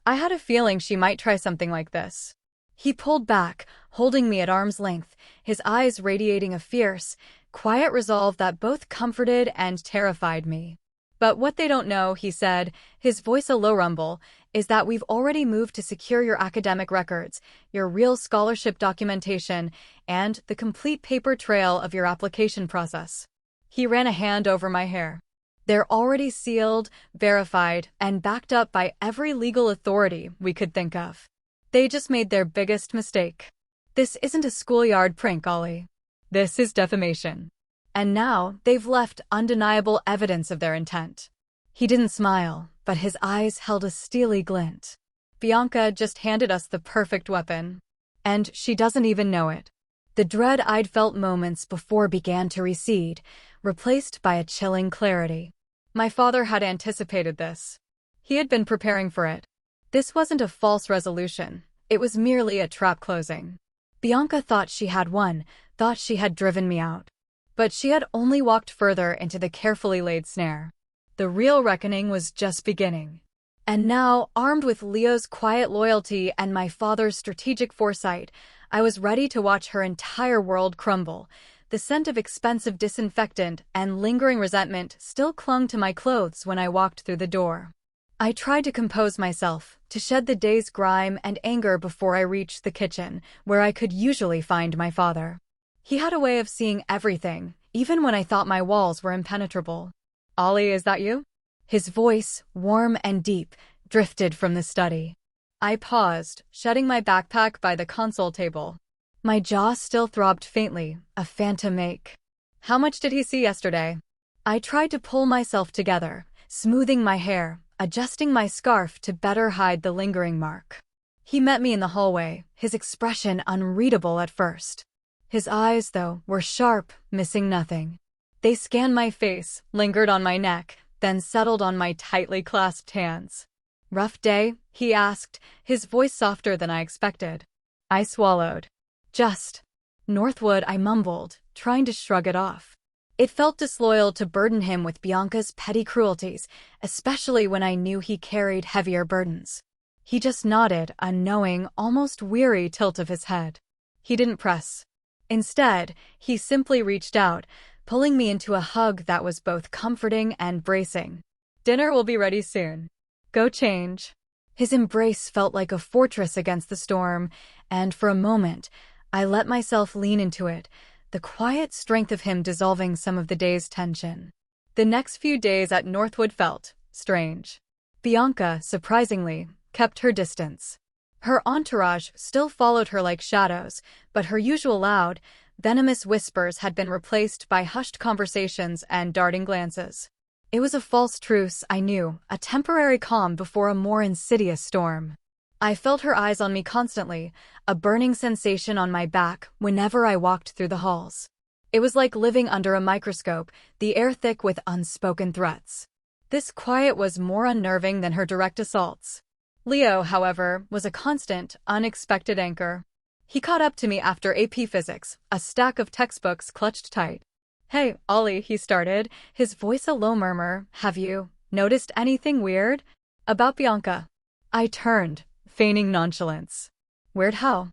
I had a feeling she might try something like this. He pulled back, holding me at arm's length, his eyes radiating a fierce, quiet resolve that both comforted and terrified me. "But what they don't know," he said, his voice a low rumble, "is that we've already moved to secure your academic records, your real scholarship documentation, and the complete paper trail of your application process." He ran a hand over my hair. "They're already sealed, verified, and backed up by every legal authority we could think of. They just made their biggest mistake. This isn't a schoolyard prank, Ollie. This is defamation. And now they've left undeniable evidence of their intent." He didn't smile, but his eyes held a steely glint. "Bianca just handed us the perfect weapon. And she doesn't even know it." The dread I'd felt moments before began to recede, replaced by a chilling clarity. My father had anticipated this. He had been preparing for it. This wasn't a false resolution. It was merely a trap closing. Bianca thought she had won, thought she had driven me out. But she had only walked further into the carefully laid snare. The real reckoning was just beginning. And now, armed with Leo's quiet loyalty and my father's strategic foresight, I was ready to watch her entire world crumble. The scent of expensive disinfectant and lingering resentment still clung to my clothes when I walked through the door. I tried to compose myself, to shed the day's grime and anger before I reached the kitchen, where I could usually find my father. He had a way of seeing everything, even when I thought my walls were impenetrable. "Ollie, is that you?" His voice, warm and deep, drifted from the study. I paused, shutting my backpack by the console table. My jaw still throbbed faintly, a phantom ache. "How much did he see yesterday?" I tried to pull myself together, smoothing my hair, adjusting my scarf to better hide the lingering mark. He met me in the hallway, his expression unreadable at first. His eyes, though, were sharp, missing nothing. They scanned my face, lingered on my neck, then settled on my tightly clasped hands. "Rough day?" he asked, his voice softer than I expected. I swallowed. "Just Northwood," I mumbled, trying to shrug it off. It felt disloyal to burden him with Bianca's petty cruelties, especially when I knew he carried heavier burdens. He just nodded, a knowing, almost weary tilt of his head. He didn't press. Instead, he simply reached out, pulling me into a hug that was both comforting and bracing. "Dinner will be ready soon. Go change." His embrace felt like a fortress against the storm, and for a moment, I let myself lean into it, the quiet strength of him dissolving some of the day's tension. The next few days at Northwood felt strange. Bianca, surprisingly, kept her distance. Her entourage still followed her like shadows, but her usual loud, venomous whispers had been replaced by hushed conversations and darting glances. It was a false truce, I knew, a temporary calm before a more insidious storm. I felt her eyes on me constantly, a burning sensation on my back whenever I walked through the halls. It was like living under a microscope, the air thick with unspoken threats. This quiet was more unnerving than her direct assaults. Leo, however, was a constant, unexpected anchor. He caught up to me after AP Physics, a stack of textbooks clutched tight. "Hey, Ollie," he started, his voice a low murmur. "Have you noticed anything weird about Bianca?" I turned, feigning nonchalance. "Weird how?"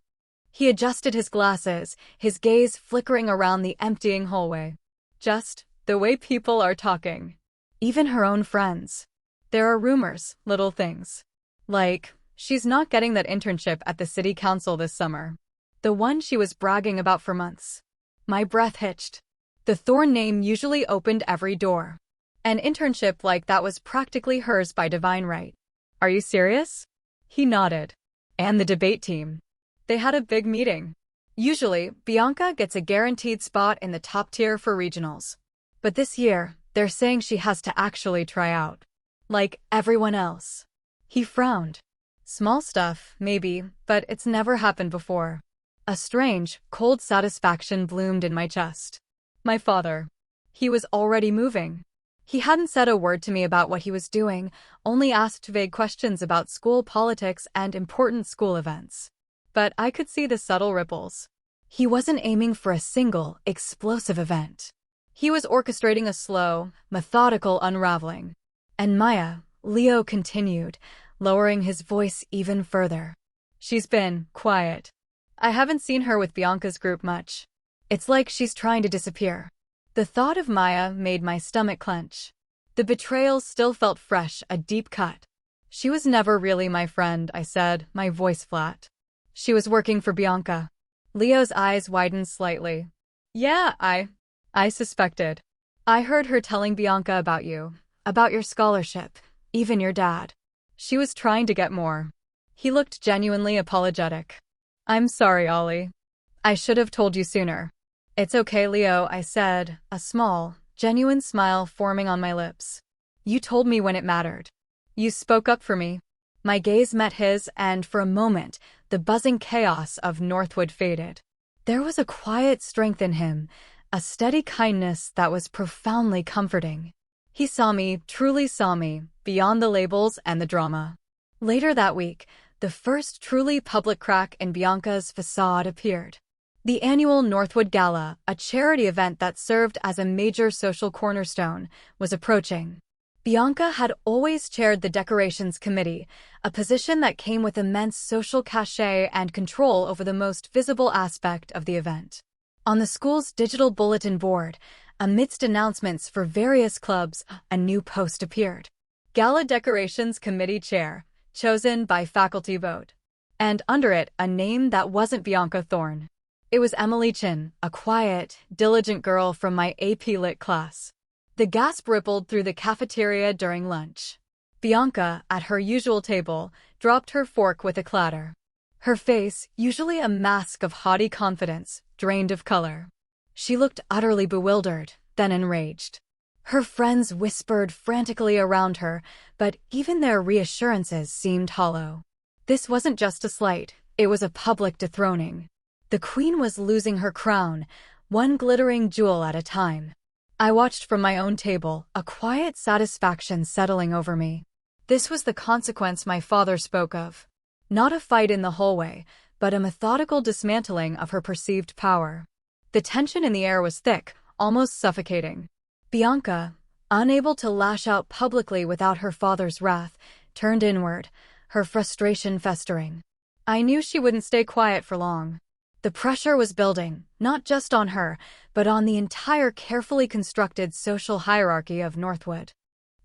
He adjusted his glasses, his gaze flickering around the emptying hallway. "Just the way people are talking. Even her own friends. There are rumors, little things. Like, she's not getting that internship at the city council this summer. The one she was bragging about for months." My breath hitched. The Thorne name usually opened every door. An internship like that was practically hers by divine right. "Are you serious?" He nodded. "And the debate team. They had a big meeting. Usually, Bianca gets a guaranteed spot in the top tier for regionals. But this year, they're saying she has to actually try out. Like everyone else." He frowned. "Small stuff, maybe, but it's never happened before." A strange, cold satisfaction bloomed in my chest. My father. He was already moving. He hadn't said a word to me about what he was doing, only asked vague questions about school politics and important school events. But I could see the subtle ripples. He wasn't aiming for a single, explosive event. He was orchestrating a slow, methodical unraveling. "And Maya," Leo continued, lowering his voice even further. "She's been quiet. I haven't seen her with Bianca's group much. It's like she's trying to disappear." The thought of Maya made my stomach clench. The betrayal still felt fresh, a deep cut. "She was never really my friend," I said, my voice flat. "She was working for Bianca." Leo's eyes widened slightly. "Yeah, I suspected. I heard her telling Bianca about you, about your scholarship, even your dad. She was trying to get more." He looked genuinely apologetic. "I'm sorry, Ollie. I should have told you sooner." "It's okay, Leo," I said, a small, genuine smile forming on my lips. "You told me when it mattered. You spoke up for me." My gaze met his, and for a moment, the buzzing chaos of Northwood faded. There was a quiet strength in him, a steady kindness that was profoundly comforting. He saw me, truly saw me, beyond the labels and the drama. Later that week, the first truly public crack in Bianca's facade appeared. The annual Northwood Gala, a charity event that served as a major social cornerstone, was approaching. Bianca had always chaired the decorations committee, a position that came with immense social cachet and control over the most visible aspect of the event. On the school's digital bulletin board, amidst announcements for various clubs, a new post appeared. Gala Decorations Committee Chair, chosen by faculty vote. And under it, a name that wasn't Bianca Thorne. It was Emily Chin, a quiet, diligent girl from my AP Lit class. The gasp rippled through the cafeteria during lunch. Bianca, at her usual table, dropped her fork with a clatter. Her face, usually a mask of haughty confidence, drained of color. She looked utterly bewildered, then enraged. Her friends whispered frantically around her, but even their reassurances seemed hollow. This wasn't just a slight, it was a public dethroning. The queen was losing her crown, one glittering jewel at a time. I watched from my own table, a quiet satisfaction settling over me. This was the consequence my father spoke of. Not a fight in the hallway, but a methodical dismantling of her perceived power. The tension in the air was thick, almost suffocating. Bianca, unable to lash out publicly without her father's wrath, turned inward, her frustration festering. I knew she wouldn't stay quiet for long. The pressure was building, not just on her, but on the entire carefully constructed social hierarchy of Northwood.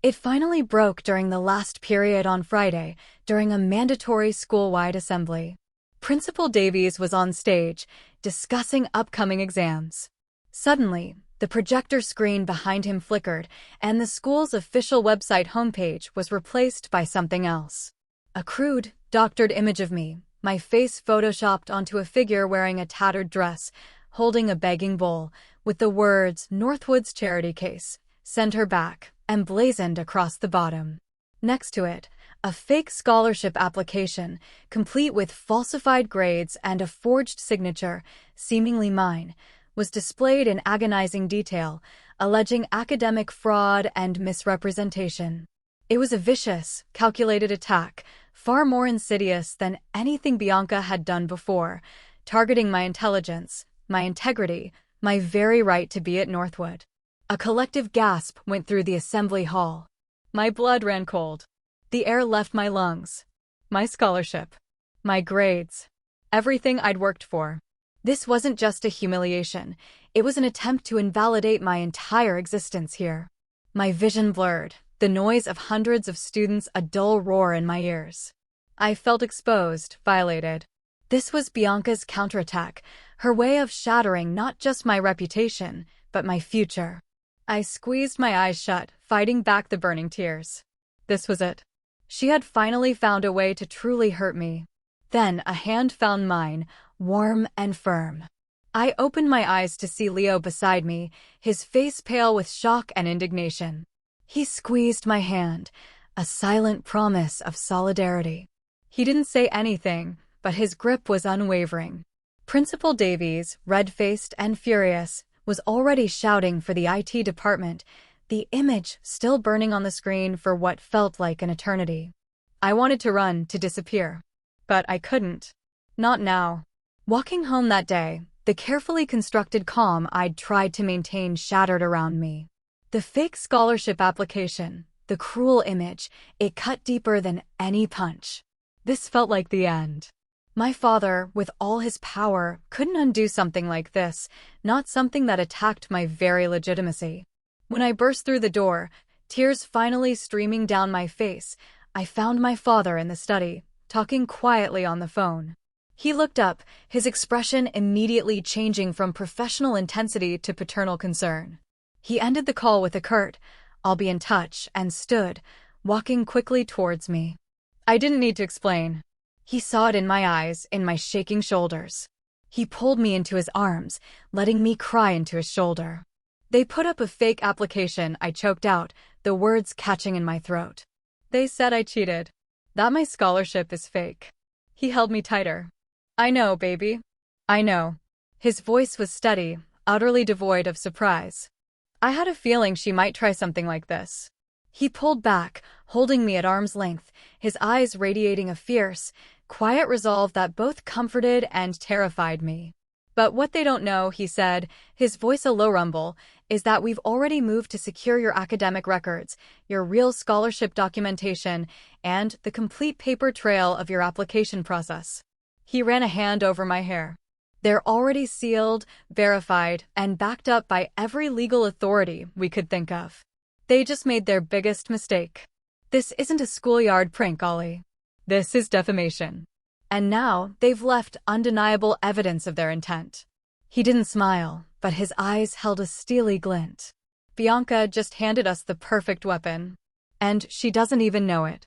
It finally broke during the last period on Friday, during a mandatory school-wide assembly. Principal Davies was on stage, discussing upcoming exams. Suddenly, the projector screen behind him flickered, and the school's official website homepage was replaced by something else. A crude, doctored image of me, my face photoshopped onto a figure wearing a tattered dress, holding a begging bowl, with the words "Northwood's charity case, send her back," emblazoned across the bottom. Next to it, A fake scholarship application, complete with falsified grades and a forged signature, seemingly mine, was displayed in agonizing detail, alleging academic fraud and misrepresentation. It was a vicious, calculated attack, far more insidious than anything Bianca had done before, targeting my intelligence, my integrity, my very right to be at Northwood. A collective gasp went through the assembly hall. My blood ran cold. The air left my lungs. My scholarship. My grades. Everything I'd worked for. This wasn't just a humiliation. It was an attempt to invalidate my entire existence here. My vision blurred, the noise of hundreds of students a dull roar in my ears. I felt exposed, violated. This was Bianca's counterattack, her way of shattering not just my reputation, but my future. I squeezed my eyes shut, fighting back the burning tears. This was it. She had finally found a way to truly hurt me. Then a hand found mine, warm and firm. I opened my eyes to see Leo beside me, his face pale with shock and indignation. He squeezed my hand, a silent promise of solidarity. He didn't say anything, but his grip was unwavering. Principal Davies, red-faced and furious, was already shouting for the IT department, the image still burning on the screen for what felt like an eternity. I wanted to run, to disappear. But I couldn't. Not now. Walking home that day, the carefully constructed calm I'd tried to maintain shattered around me. The fake scholarship application, the cruel image, it cut deeper than any punch. This felt like the end. My father, with all his power, couldn't undo something like this, not something that attacked my very legitimacy. When I burst through the door, tears finally streaming down my face, I found my father in the study, talking quietly on the phone. He looked up, his expression immediately changing from professional intensity to paternal concern. He ended the call with a curt, "I'll be in touch," and stood, walking quickly towards me. I didn't need to explain. He saw it in my eyes, in my shaking shoulders. He pulled me into his arms, letting me cry into his shoulder. "They put up a fake application," I choked out, the words catching in my throat. "They said I cheated. That my scholarship is fake." He held me tighter. "I know, baby. I know." His voice was steady, utterly devoid of surprise. I had a feeling she might try something like this. He pulled back, holding me at arm's length, his eyes radiating a fierce, quiet resolve that both comforted and terrified me. "But what they don't know," he said, his voice a low rumble, "is that we've already moved to secure your academic records, your real scholarship documentation, and the complete paper trail of your application process." He ran a hand over my hair. "They're already sealed, verified, and backed up by every legal authority we could think of. They just made their biggest mistake. This isn't a schoolyard prank, Ollie. This is defamation. And now they've left undeniable evidence of their intent." He didn't smile, but his eyes held a steely glint. "Bianca just handed us the perfect weapon. And she doesn't even know it."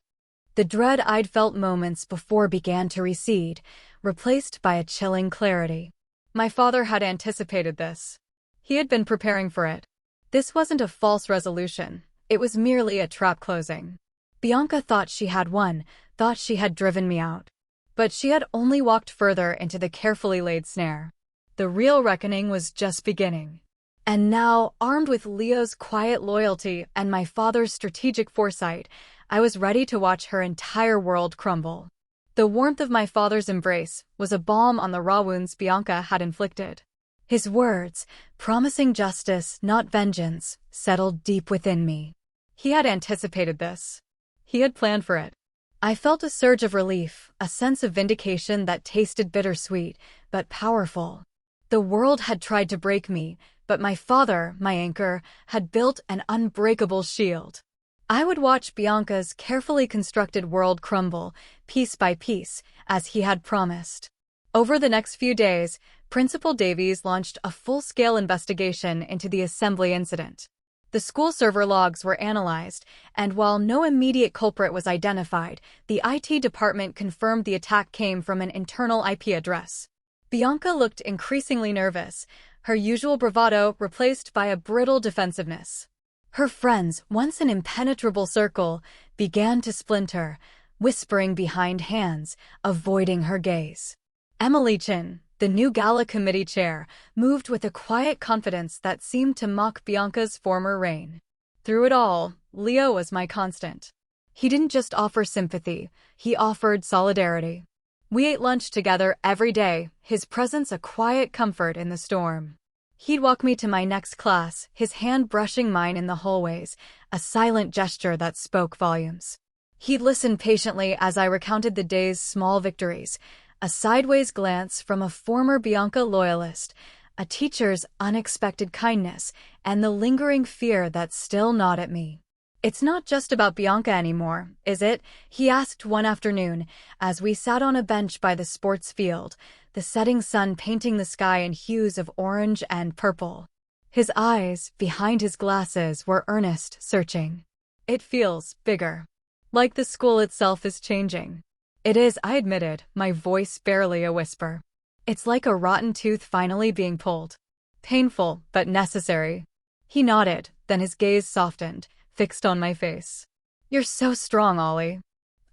The dread I'd felt moments before began to recede, replaced by a chilling clarity. My father had anticipated this. He had been preparing for it. This wasn't a false resolution. It was merely a trap closing. Bianca thought she had won, thought she had driven me out. But she had only walked further into the carefully laid snare. The real reckoning was just beginning. And now, armed with Leo's quiet loyalty and my father's strategic foresight, I was ready to watch her entire world crumble. The warmth of my father's embrace was a balm on the raw wounds Bianca had inflicted. His words, promising justice, not vengeance, settled deep within me. He had anticipated this. He had planned for it. I felt a surge of relief, a sense of vindication that tasted bittersweet, but powerful. The world had tried to break me, but my father, my anchor, had built an unbreakable shield. I would watch Bianca's carefully constructed world crumble, piece by piece, as he had promised. Over the next few days, Principal Davies launched a full-scale investigation into the assembly incident. The school server logs were analyzed, and while no immediate culprit was identified, the IT department confirmed the attack came from an internal IP address. Bianca looked increasingly nervous, her usual bravado replaced by a brittle defensiveness. Her friends, once an impenetrable circle, began to splinter, whispering behind hands, avoiding her gaze. Emily Chin, the new gala committee chair, moved with a quiet confidence that seemed to mock Bianca's former reign. Through it all, Leo was my constant. He didn't just offer sympathy, he offered solidarity. We ate lunch together every day, his presence a quiet comfort in the storm. He'd walk me to my next class, his hand brushing mine in the hallways, a silent gesture that spoke volumes. He'd listen patiently as I recounted the day's small victories, a sideways glance from a former Bianca loyalist, a teacher's unexpected kindness, and the lingering fear that still gnawed at me. "It's not just about Bianca anymore, is it?" he asked one afternoon, as we sat on a bench by the sports field, the setting sun painting the sky in hues of orange and purple. His eyes, behind his glasses, were earnest, searching. "It feels bigger. Like the school itself is changing." "It is," I admitted, my voice barely a whisper. "It's like a rotten tooth finally being pulled. Painful, but necessary." He nodded, then his gaze softened, fixed on my face. "You're so strong, Ollie.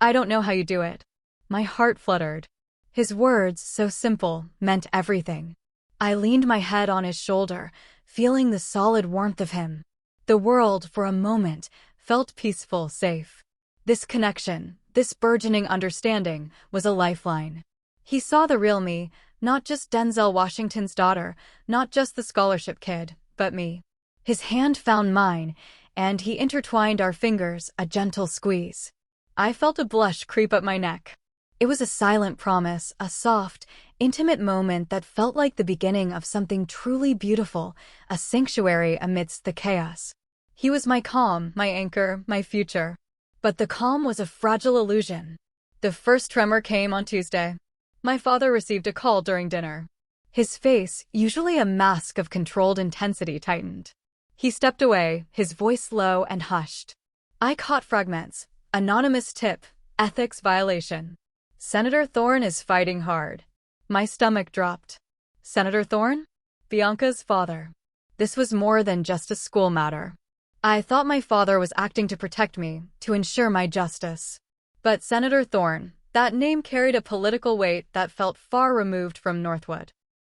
I don't know how you do it." My heart fluttered. His words, so simple, meant everything. I leaned my head on his shoulder, feeling the solid warmth of him. The world, for a moment, felt peaceful, safe. This connection, this burgeoning understanding, was a lifeline. He saw the real me, not just Denzel Washington's daughter, not just the scholarship kid, but me. His hand found mine, and he intertwined our fingers, a gentle squeeze. I felt a blush creep up my neck. It was a silent promise, a soft, intimate moment that felt like the beginning of something truly beautiful, a sanctuary amidst the chaos. He was my calm, my anchor, my future. But the calm was a fragile illusion. The first tremor came on Tuesday. My father received a call during dinner. His face, usually a mask of controlled intensity, tightened. He stepped away, his voice low and hushed. I caught fragments. Anonymous tip, ethics violation. Senator Thorne is fighting hard. My stomach dropped. Senator Thorne? Bianca's father. This was more than just a school matter. I thought my father was acting to protect me, to ensure my justice. But Senator Thorne, that name carried a political weight that felt far removed from Northwood.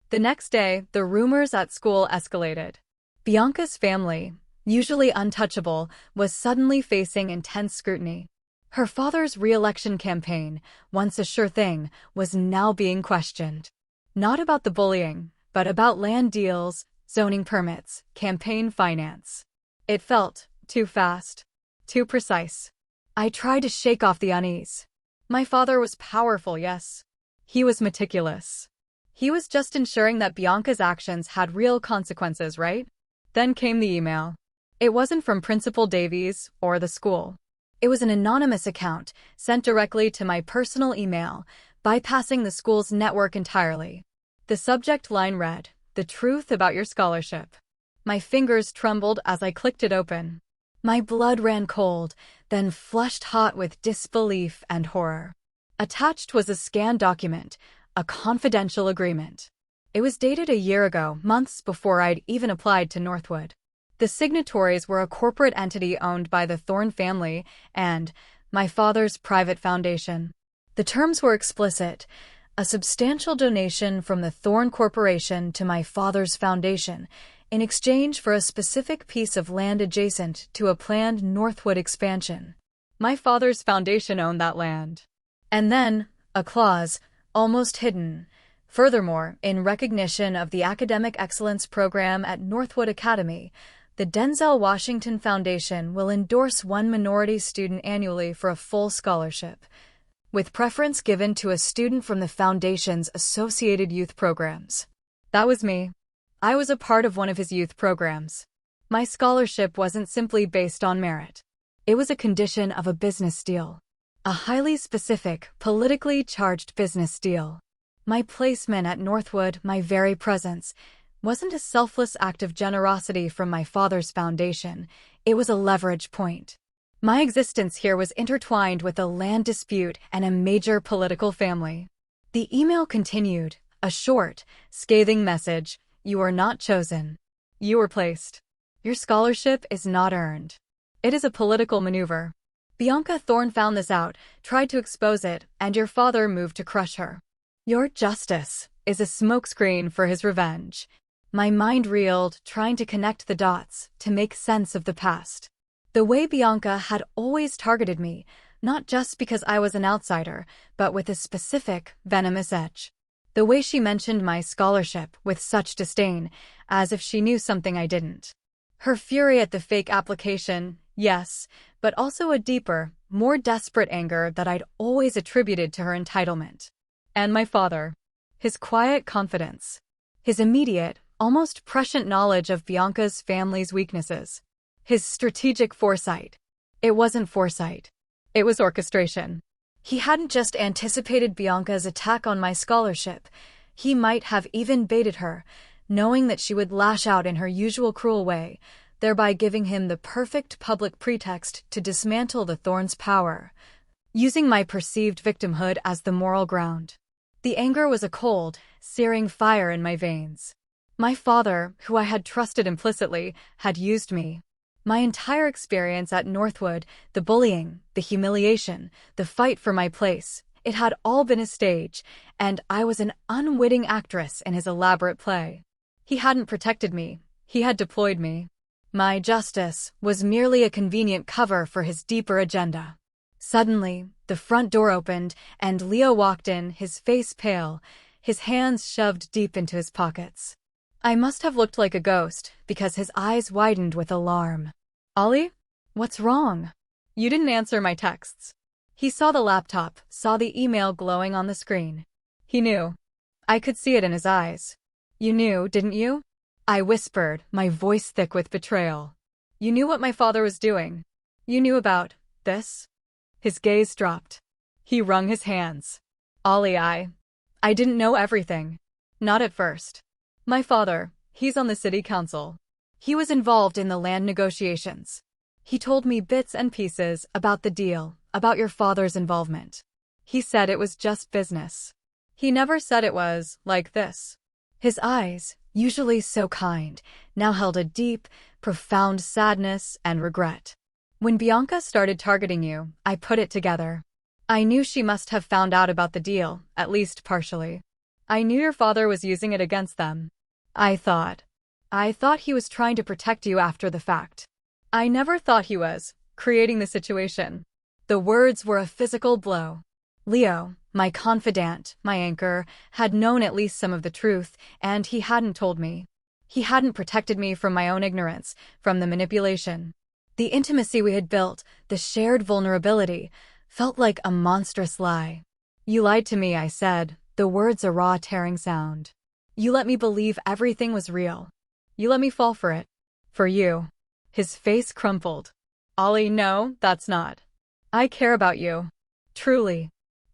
The next day, the rumors at school escalated. Bianca's family, usually untouchable, was suddenly facing intense scrutiny. Her father's re-election campaign, once a sure thing, was now being questioned. Not about the bullying, but about land deals, zoning permits, campaign finance. It felt too fast, too precise. I tried to shake off the unease. My father was powerful, yes. He was meticulous. He was just ensuring that Bianca's actions had real consequences, right? Then came the email. It wasn't from Principal Davies or the school. It was an anonymous account sent directly to my personal email, bypassing the school's network entirely. The subject line read, "The truth about your scholarship." My fingers trembled as I clicked it open. My blood ran cold, then flushed hot with disbelief and horror. Attached was a scanned document, a confidential agreement. It was dated a year ago, months before I'd even applied to Northwood. The signatories were a corporate entity owned by the Thorne family and my father's private foundation. The terms were explicit: a substantial donation from the Thorne Corporation to my father's foundation in exchange for a specific piece of land adjacent to a planned Northwood expansion. My father's foundation owned that land. And then, a clause, almost hidden. Furthermore, in recognition of the academic excellence program at Northwood Academy, the Denzel Washington Foundation will endorse one minority student annually for a full scholarship, with preference given to a student from the Foundation's associated youth programs. That was me. I was a part of one of his youth programs. My scholarship wasn't simply based on merit. It was a condition of a business deal. A highly specific, politically charged business deal. My placement at Northwood, my very presence, wasn't a selfless act of generosity from my father's foundation. It was a leverage point. My existence here was intertwined with a land dispute and a major political family. The email continued, a short, scathing message: "You are not chosen. You were placed. Your scholarship is not earned. It is a political maneuver." Bianca Thorne found this out, tried to expose it, and your father moved to crush her. Your justice is a smokescreen for his revenge. My mind reeled, trying to connect the dots, to make sense of the past. The way Bianca had always targeted me, not just because I was an outsider, but with a specific, venomous edge. The way she mentioned my scholarship with such disdain, as if she knew something I didn't. Her fury at the fake application, yes, but also a deeper, more desperate anger that I'd always attributed to her entitlement. And my father. His quiet confidence. His immediate, almost prescient knowledge of Bianca's family's weaknesses. His strategic foresight. It wasn't foresight. It was orchestration. He hadn't just anticipated Bianca's attack on my scholarship. He might have even baited her, knowing that she would lash out in her usual cruel way, thereby giving him the perfect public pretext to dismantle the Thorns' power, using my perceived victimhood as the moral ground. The anger was a cold, searing fire in my veins. My father, who I had trusted implicitly, had used me. My entire experience at Northwood, the bullying, the humiliation, the fight for my place, it had all been a stage, and I was an unwitting actress in his elaborate play. He hadn't protected me, he had deployed me. My justice was merely a convenient cover for his deeper agenda. Suddenly, the front door opened, and Leo walked in, his face pale, his hands shoved deep into his pockets. I must have looked like a ghost, because his eyes widened with alarm. Ollie? What's wrong? You didn't answer my texts. He saw the laptop, saw the email glowing on the screen. He knew. I could see it in his eyes. You knew, didn't you? I whispered, my voice thick with betrayal. You knew what my father was doing. You knew about this? His gaze dropped. He wrung his hands. Ollie, I didn't know everything. Not at first. My father, he's on the city council. He was involved in the land negotiations. He told me bits and pieces about the deal, about your father's involvement. He said it was just business. He never said it was like this. His eyes, usually so kind, now held a deep, profound sadness and regret. When Bianca started targeting you, I put it together. I knew she must have found out about the deal, at least partially. I knew your father was using it against them. I thought he was trying to protect you after the fact. I never thought he was creating the situation. The words were a physical blow. Leo, my confidant, my anchor, had known at least some of the truth, and he hadn't told me. He hadn't protected me from my own ignorance, from the manipulation. The intimacy we had built, the shared vulnerability, felt like a monstrous lie. You lied to me, I said, the words a raw, tearing sound. You let me believe everything was real. You let me fall for it. For you. His face crumpled. Ollie, no, that's not. I care about you. Truly.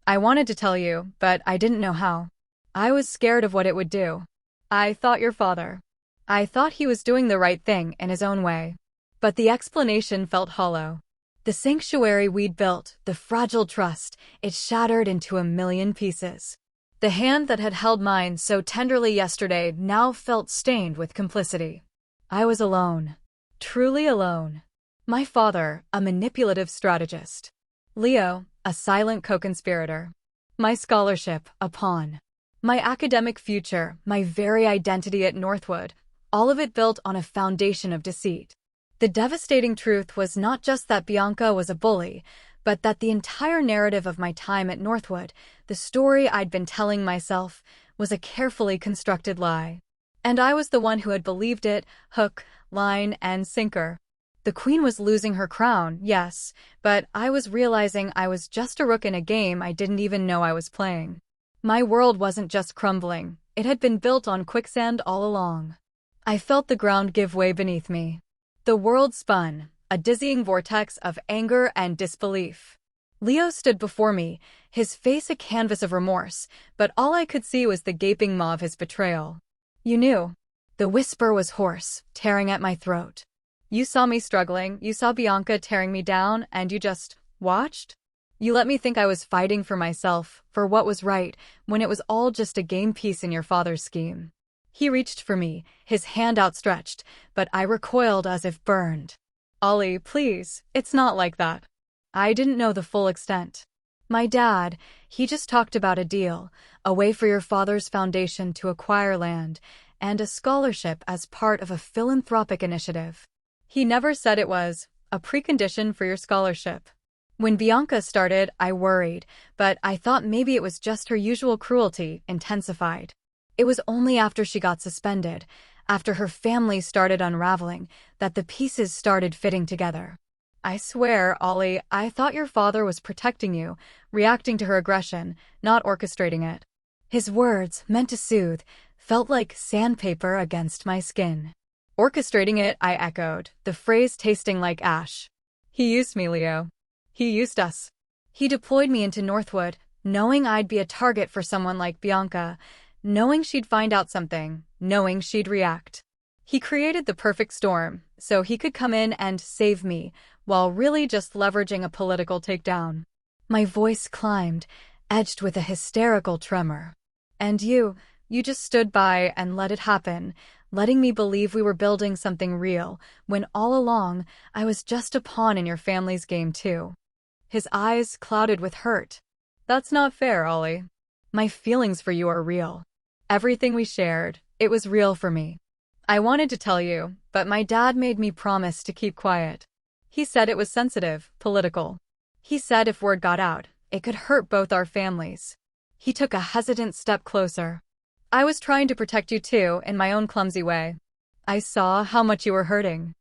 I wanted to tell you, but I didn't know how. I was scared of what it would do. I thought your father. I thought he was doing the right thing in his own way. But the explanation felt hollow. The sanctuary we'd built, the fragile trust, it shattered into a million pieces. The hand that had held mine so tenderly yesterday now felt stained with complicity. I was alone. Truly alone. My father, a manipulative strategist. Leo, a silent co-conspirator. My scholarship, a pawn. My academic future, my very identity at Northwood, all of it built on a foundation of deceit. The devastating truth was not just that Bianca was a bully, but that the entire narrative of my time at Northwood, the story I'd been telling myself, was a carefully constructed lie. And I was the one who had believed it, hook, line, and sinker. The queen was losing her crown, yes, but I was realizing I was just a rook in a game I didn't even know I was playing. My world wasn't just crumbling, it had been built on quicksand all along. I felt the ground give way beneath me. The world spun, a dizzying vortex of anger and disbelief. Leo stood before me, his face a canvas of remorse, but all I could see was the gaping maw of his betrayal. You knew. The whisper was hoarse, tearing at my throat. You saw me struggling, you saw Bianca tearing me down, and you just watched? You let me think I was fighting for myself, for what was right, when it was all just a game piece in your father's scheme. He reached for me, his hand outstretched, but I recoiled as if burned. Ollie, please, it's not like that. I didn't know the full extent. My dad, he just talked about a deal, a way for your father's foundation to acquire land, and a scholarship as part of a philanthropic initiative. He never said it was a precondition for your scholarship. When Bianca started, I worried, but I thought maybe it was just her usual cruelty intensified. It was only after she got suspended, after her family started unraveling, that the pieces started fitting together. I swear, Ollie, I thought your father was protecting you, reacting to her aggression, not orchestrating it. His words, meant to soothe, felt like sandpaper against my skin. Orchestrating it, I echoed, the phrase tasting like ash. He used me, Leo. He used us. He deployed me into Northwood, knowing I'd be a target for someone like Bianca, knowing she'd find out something, knowing she'd react. He created the perfect storm, so he could come in and save me, while really just leveraging a political takedown. My voice climbed, edged with a hysterical tremor. And you just stood by and let it happen, letting me believe we were building something real, when all along, I was just a pawn in your family's game too. His eyes clouded with hurt. That's not fair, Ollie. My feelings for you are real. Everything we shared, it was real for me. I wanted to tell you, but my dad made me promise to keep quiet. He said it was sensitive, political. He said if word got out, it could hurt both our families. He took a hesitant step closer. I was trying to protect you too, in my own clumsy way. I saw how much you were hurting.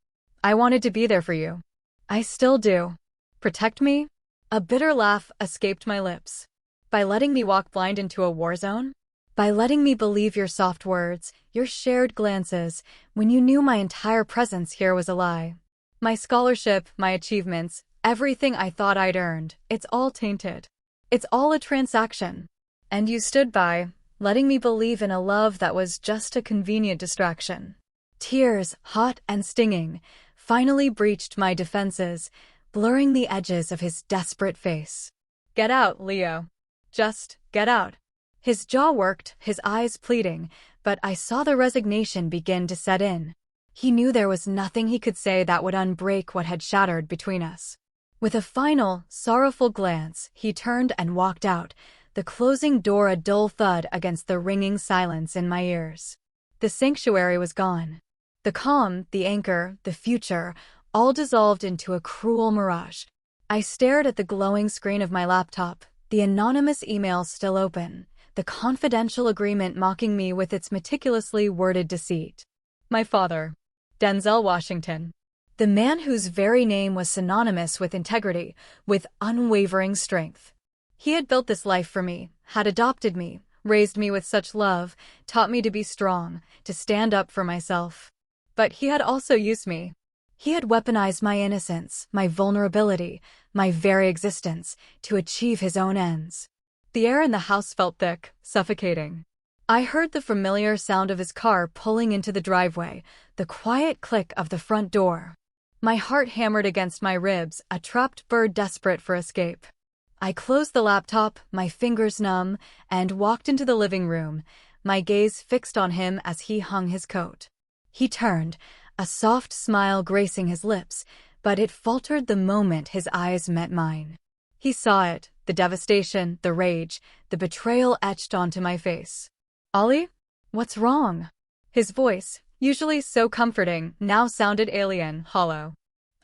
I wanted to be there for you. I still do. Protect me? A bitter laugh escaped my lips. By letting me walk blind into a war zone? By letting me believe your soft words, your shared glances, when you knew my entire presence here was a lie. My scholarship, my achievements, everything I thought I'd earned, it's all tainted. It's all a transaction. And you stood by, letting me believe in a love that was just a convenient distraction. Tears, hot and stinging, finally breached my defenses, blurring the edges of his desperate face. Get out, Leo. Just get out. His jaw worked, his eyes pleading, but I saw the resignation begin to set in. He knew there was nothing he could say that would unbreak what had shattered between us. With a final, sorrowful glance, he turned and walked out, the closing door a dull thud against the ringing silence in my ears. The sanctuary was gone. The calm, the anchor, the future, all dissolved into a cruel mirage. I stared at the glowing screen of my laptop, the anonymous email still open, the confidential agreement mocking me with its meticulously worded deceit. My father, Denzel Washington. The man whose very name was synonymous with integrity, with unwavering strength. He had built this life for me, had adopted me, raised me with such love, taught me to be strong, to stand up for myself. But he had also used me. He had weaponized my innocence, my vulnerability, my very existence, to achieve his own ends. The air in the house felt thick, suffocating. I heard the familiar sound of his car pulling into the driveway, the quiet click of the front door. My heart hammered against my ribs, a trapped bird desperate for escape. I closed the laptop, my fingers numb, and walked into the living room, my gaze fixed on him as he hung his coat. He turned, a soft smile gracing his lips, but it faltered the moment his eyes met mine. He saw it, the devastation, the rage, the betrayal etched onto my face. Ollie? What's wrong? His voice, usually so comforting, now sounded alien, hollow.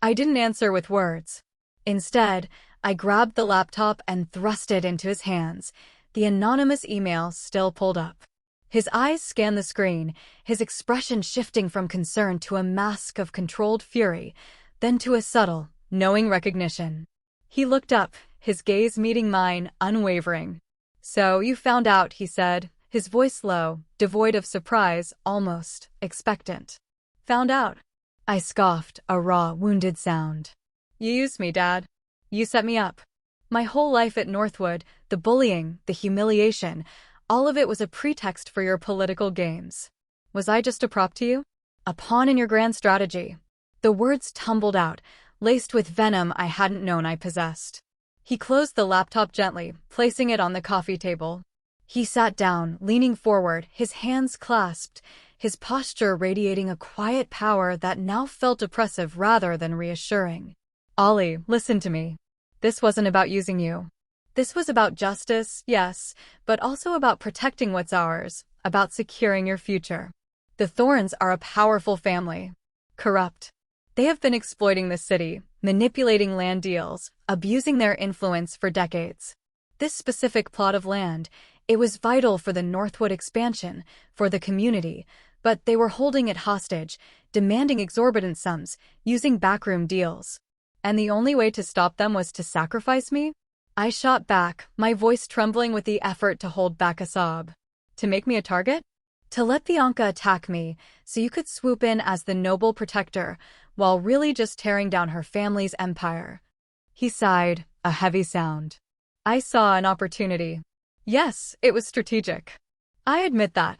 I didn't answer with words. Instead, I grabbed the laptop and thrust it into his hands, the anonymous email still pulled up. His eyes scanned the screen, his expression shifting from concern to a mask of controlled fury, then to a subtle, knowing recognition. He looked up, his gaze meeting mine, unwavering. So you found out, he said, his voice low, devoid of surprise, almost expectant. Found out. I scoffed, a raw, wounded sound. You used me, Dad. You set me up. My whole life at Northwood, the bullying, the humiliation, all of it was a pretext for your political games. Was I just a prop to you? A pawn in your grand strategy? The words tumbled out, laced with venom I hadn't known I possessed. He closed the laptop gently, placing it on the coffee table. He sat down, leaning forward, his hands clasped, his posture radiating a quiet power that now felt oppressive rather than reassuring. Ollie, listen to me. This wasn't about using you. This was about justice, yes, but also about protecting what's ours, about securing your future. The Thorns are a powerful family. Corrupt. They have been exploiting the city, manipulating land deals, abusing their influence for decades. This specific plot of land, it was vital for the Northwood expansion, for the community, but they were holding it hostage, demanding exorbitant sums, using backroom deals. And the only way to stop them was to sacrifice me? I shot back, my voice trembling with the effort to hold back a sob. To make me a target? To let Bianca attack me, so you could swoop in as the noble protector, while really just tearing down her family's empire. He sighed, a heavy sound. I saw an opportunity. Yes, it was strategic. I admit that.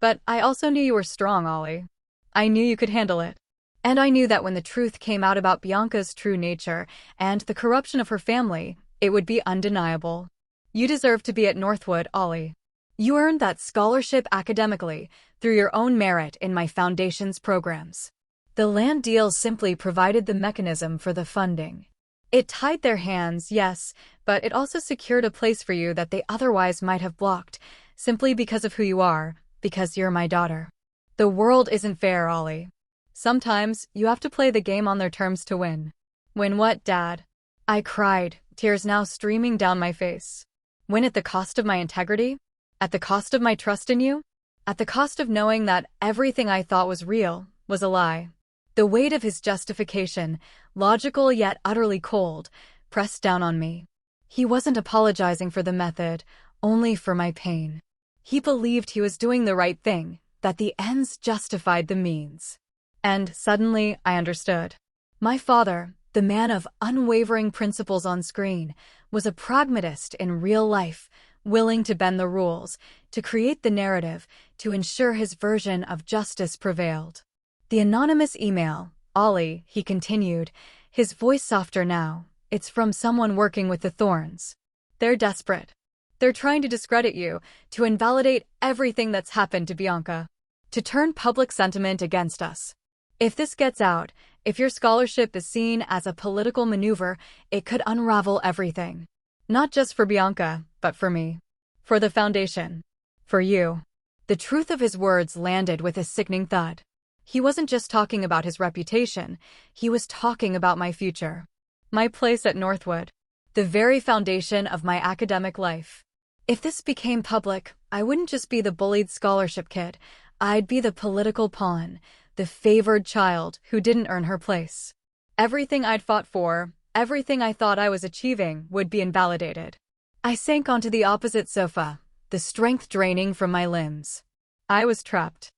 But I also knew you were strong, Ollie. I knew you could handle it. And I knew that when the truth came out about Bianca's true nature and the corruption of her family, it would be undeniable. You deserve to be at Northwood, Ollie. You earned that scholarship academically, through your own merit in my foundation's programs. The land deal simply provided the mechanism for the funding. It tied their hands, yes, but it also secured a place for you that they otherwise might have blocked, simply because of who you are, because you're my daughter. The world isn't fair, Ollie. Sometimes, you have to play the game on their terms to win. Win what, Dad? I cried, tears now streaming down my face. Win at the cost of my integrity? At the cost of my trust in you? At the cost of knowing that everything I thought was real was a lie. The weight of his justification, logical yet utterly cold, pressed down on me. He wasn't apologizing for the method, only for my pain. He believed he was doing the right thing, that the ends justified the means. And suddenly, I understood. My father, the man of unwavering principles on screen, was a pragmatist in real life, willing to bend the rules, to create the narrative, to ensure his version of justice prevailed. The anonymous email, Ollie, he continued, his voice softer now, it's from someone working with the Thorns. They're desperate. They're trying to discredit you, to invalidate everything that's happened to Bianca, to turn public sentiment against us. If this gets out, if your scholarship is seen as a political maneuver, it could unravel everything. Not just for Bianca, but for me. For the foundation. For you. The truth of his words landed with a sickening thud. He wasn't just talking about his reputation, he was talking about my future. My place at Northwood. The very foundation of my academic life. If this became public, I wouldn't just be the bullied scholarship kid, I'd be the political pawn, the favored child who didn't earn her place. Everything I'd fought for, everything I thought I was achieving, would be invalidated. I sank onto the opposite sofa, the strength draining from my limbs. I was trapped.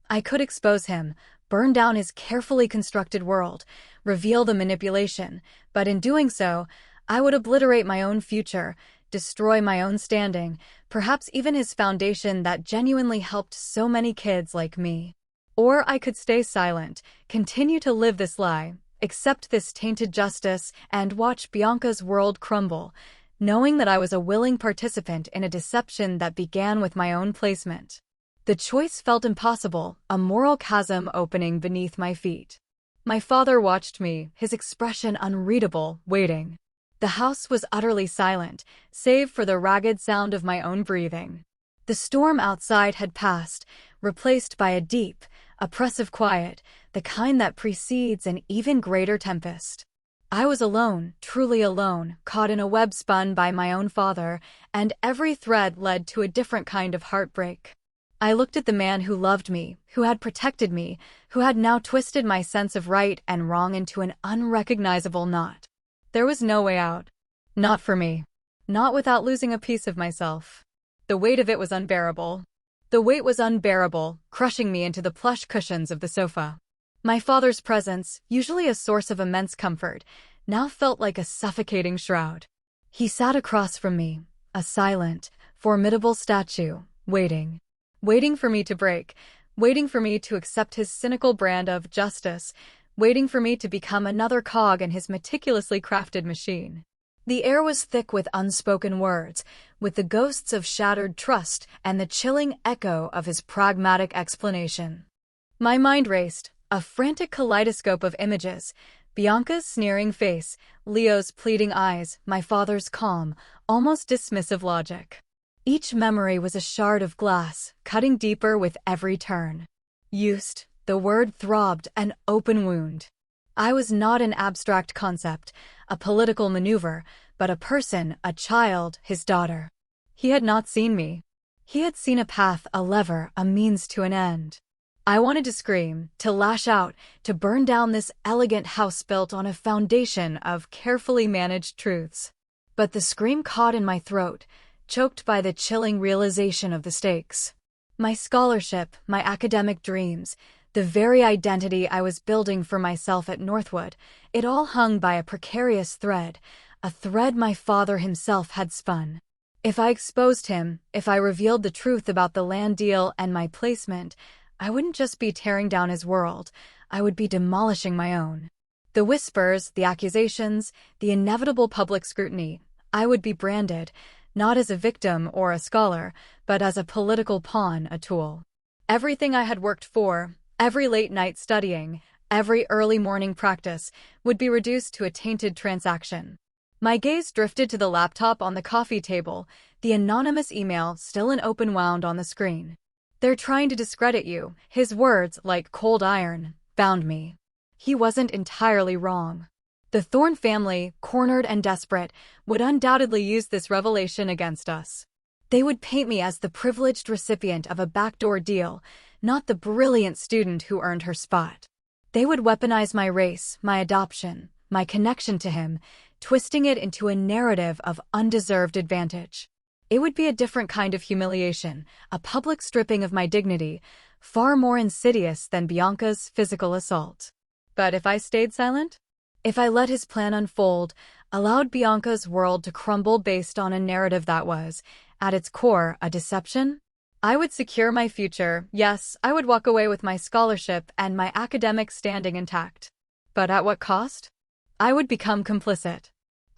I could expose him, burn down his carefully constructed world, reveal the manipulation, but in doing so, I would obliterate my own future, destroy my own standing, perhaps even his foundation that genuinely helped so many kids like me. Or I could stay silent, continue to live this lie, accept this tainted justice, and watch Bianca's world crumble, knowing that I was a willing participant in a deception that began with my own placement. The choice felt impossible, a moral chasm opening beneath my feet. My father watched me, his expression unreadable, waiting. The house was utterly silent, save for the ragged sound of my own breathing. The storm outside had passed, replaced by a deep, oppressive quiet, the kind that precedes an even greater tempest. I was alone, truly alone, caught in a web spun by my own father, and every thread led to a different kind of heartbreak. I looked at the man who loved me, who had protected me, who had now twisted my sense of right and wrong into an unrecognizable knot. There was no way out. Not for me. Not without losing a piece of myself. The weight of it was unbearable. The weight was unbearable, crushing me into the plush cushions of the sofa. My father's presence, usually a source of immense comfort, now felt like a suffocating shroud. He sat across from me, a silent, formidable statue, waiting. Waiting for me to break, waiting for me to accept his cynical brand of justice, waiting for me to become another cog in his meticulously crafted machine. The air was thick with unspoken words, with the ghosts of shattered trust and the chilling echo of his pragmatic explanation. My mind raced, a frantic kaleidoscope of images, Bianca's sneering face, Leo's pleading eyes, my father's calm, almost dismissive logic. Each memory was a shard of glass, cutting deeper with every turn. Used, the word throbbed, an open wound. I was not an abstract concept, a political maneuver, but a person, a child, his daughter. He had not seen me. He had seen a path, a lever, a means to an end. I wanted to scream, to lash out, to burn down this elegant house built on a foundation of carefully managed truths. But the scream caught in my throat, choked by the chilling realization of the stakes. My scholarship, my academic dreams, the very identity I was building for myself at Northwood, it all hung by a precarious thread, a thread my father himself had spun. If I exposed him, if I revealed the truth about the land deal and my placement, I wouldn't just be tearing down his world, I would be demolishing my own. The whispers, the accusations, the inevitable public scrutiny, I would be branded, not as a victim or a scholar, but as a political pawn, a tool. Everything I had worked for, every late night studying, every early morning practice, would be reduced to a tainted transaction. My gaze drifted to the laptop on the coffee table, the anonymous email still an open wound on the screen. They're trying to discredit you. His words, like cold iron, bound me. He wasn't entirely wrong. The Thorne family, cornered and desperate, would undoubtedly use this revelation against us. They would paint me as the privileged recipient of a backdoor deal, not the brilliant student who earned her spot. They would weaponize my race, my adoption, my connection to him, twisting it into a narrative of undeserved advantage. It would be a different kind of humiliation, a public stripping of my dignity, far more insidious than Bianca's physical assault. But if I stayed silent? If I let his plan unfold, allowed Bianca's world to crumble based on a narrative that was, at its core, a deception? I would secure my future, yes, I would walk away with my scholarship and my academic standing intact. But at what cost? I would become complicit.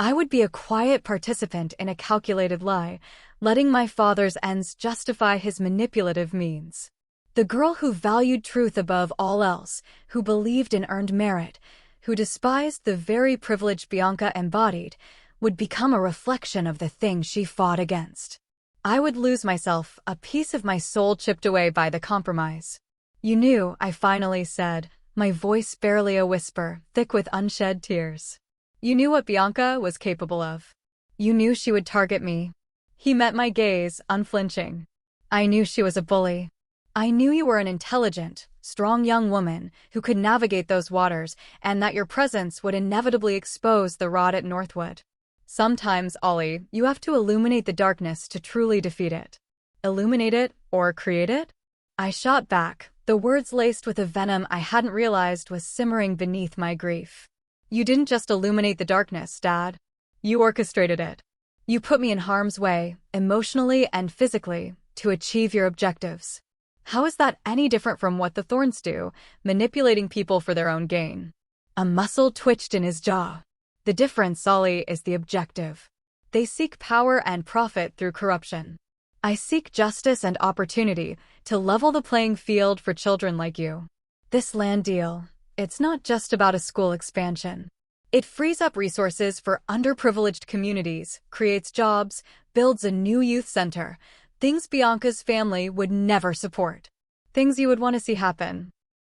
I would be a quiet participant in a calculated lie, letting my father's ends justify his manipulative means. The girl who valued truth above all else, who believed in earned merit, who despised the very privilege Bianca embodied, would become a reflection of the thing she fought against. I would lose myself, a piece of my soul chipped away by the compromise. You knew, I finally said, my voice barely a whisper, thick with unshed tears. You knew what Bianca was capable of. You knew she would target me. He met my gaze, unflinching. I knew she was a bully. I knew you were an intelligent, strong young woman who could navigate those waters, and that your presence would inevitably expose the rot at Northwood. Sometimes, Ollie, you have to illuminate the darkness to truly defeat it. Illuminate it, or create it? I shot back, the words laced with a venom I hadn't realized was simmering beneath my grief. You didn't just illuminate the darkness, Dad. You orchestrated it. You put me in harm's way, emotionally and physically, to achieve your objectives. How is that any different from what the Thornes do, manipulating people for their own gain? A muscle twitched in his jaw. The difference, Ollie, is the objective. They seek power and profit through corruption. I seek justice and opportunity to level the playing field for children like you. This land deal, it's not just about a school expansion. It frees up resources for underprivileged communities, creates jobs, builds a new youth center, things Bianca's family would never support. Things you would want to see happen.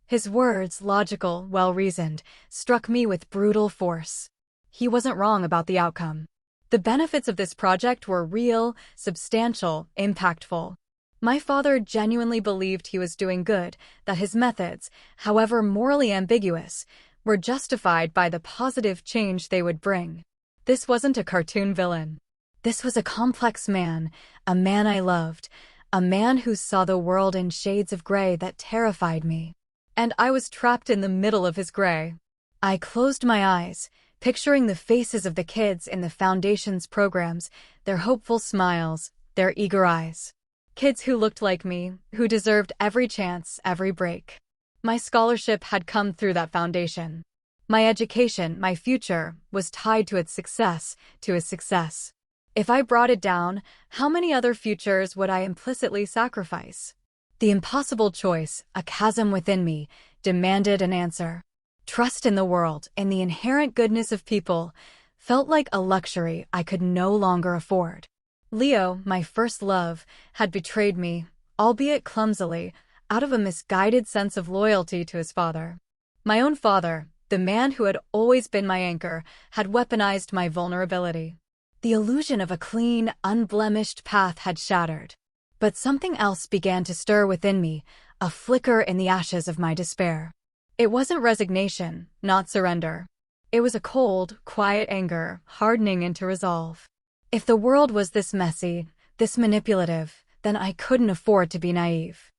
His words, logical, well-reasoned, struck me with brutal force. He wasn't wrong about the outcome. The benefits of this project were real, substantial, impactful. My father genuinely believed he was doing good, that his methods, however morally ambiguous, were justified by the positive change they would bring. This wasn't a cartoon villain. This was a complex man, a man I loved, a man who saw the world in shades of gray that terrified me. And I was trapped in the middle of his gray. I closed my eyes, picturing the faces of the kids in the Foundation's programs, their hopeful smiles, their eager eyes. Kids who looked like me, who deserved every chance, every break. My scholarship had come through that foundation. My education, my future, was tied to its success, to his success. If I brought it down, how many other futures would I implicitly sacrifice? The impossible choice, a chasm within me, demanded an answer. Trust in the world and the inherent goodness of people felt like a luxury I could no longer afford. Leo, my first love, had betrayed me, albeit clumsily, out of a misguided sense of loyalty to his father. My own father, the man who had always been my anchor, had weaponized my vulnerability. The illusion of a clean, unblemished path had shattered. But something else began to stir within me, a flicker in the ashes of my despair. It wasn't resignation, not surrender. It was a cold, quiet anger, hardening into resolve. If the world was this messy, this manipulative, then I couldn't afford to be naive.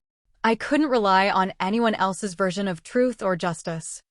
I couldn't rely on anyone else's version of truth or justice.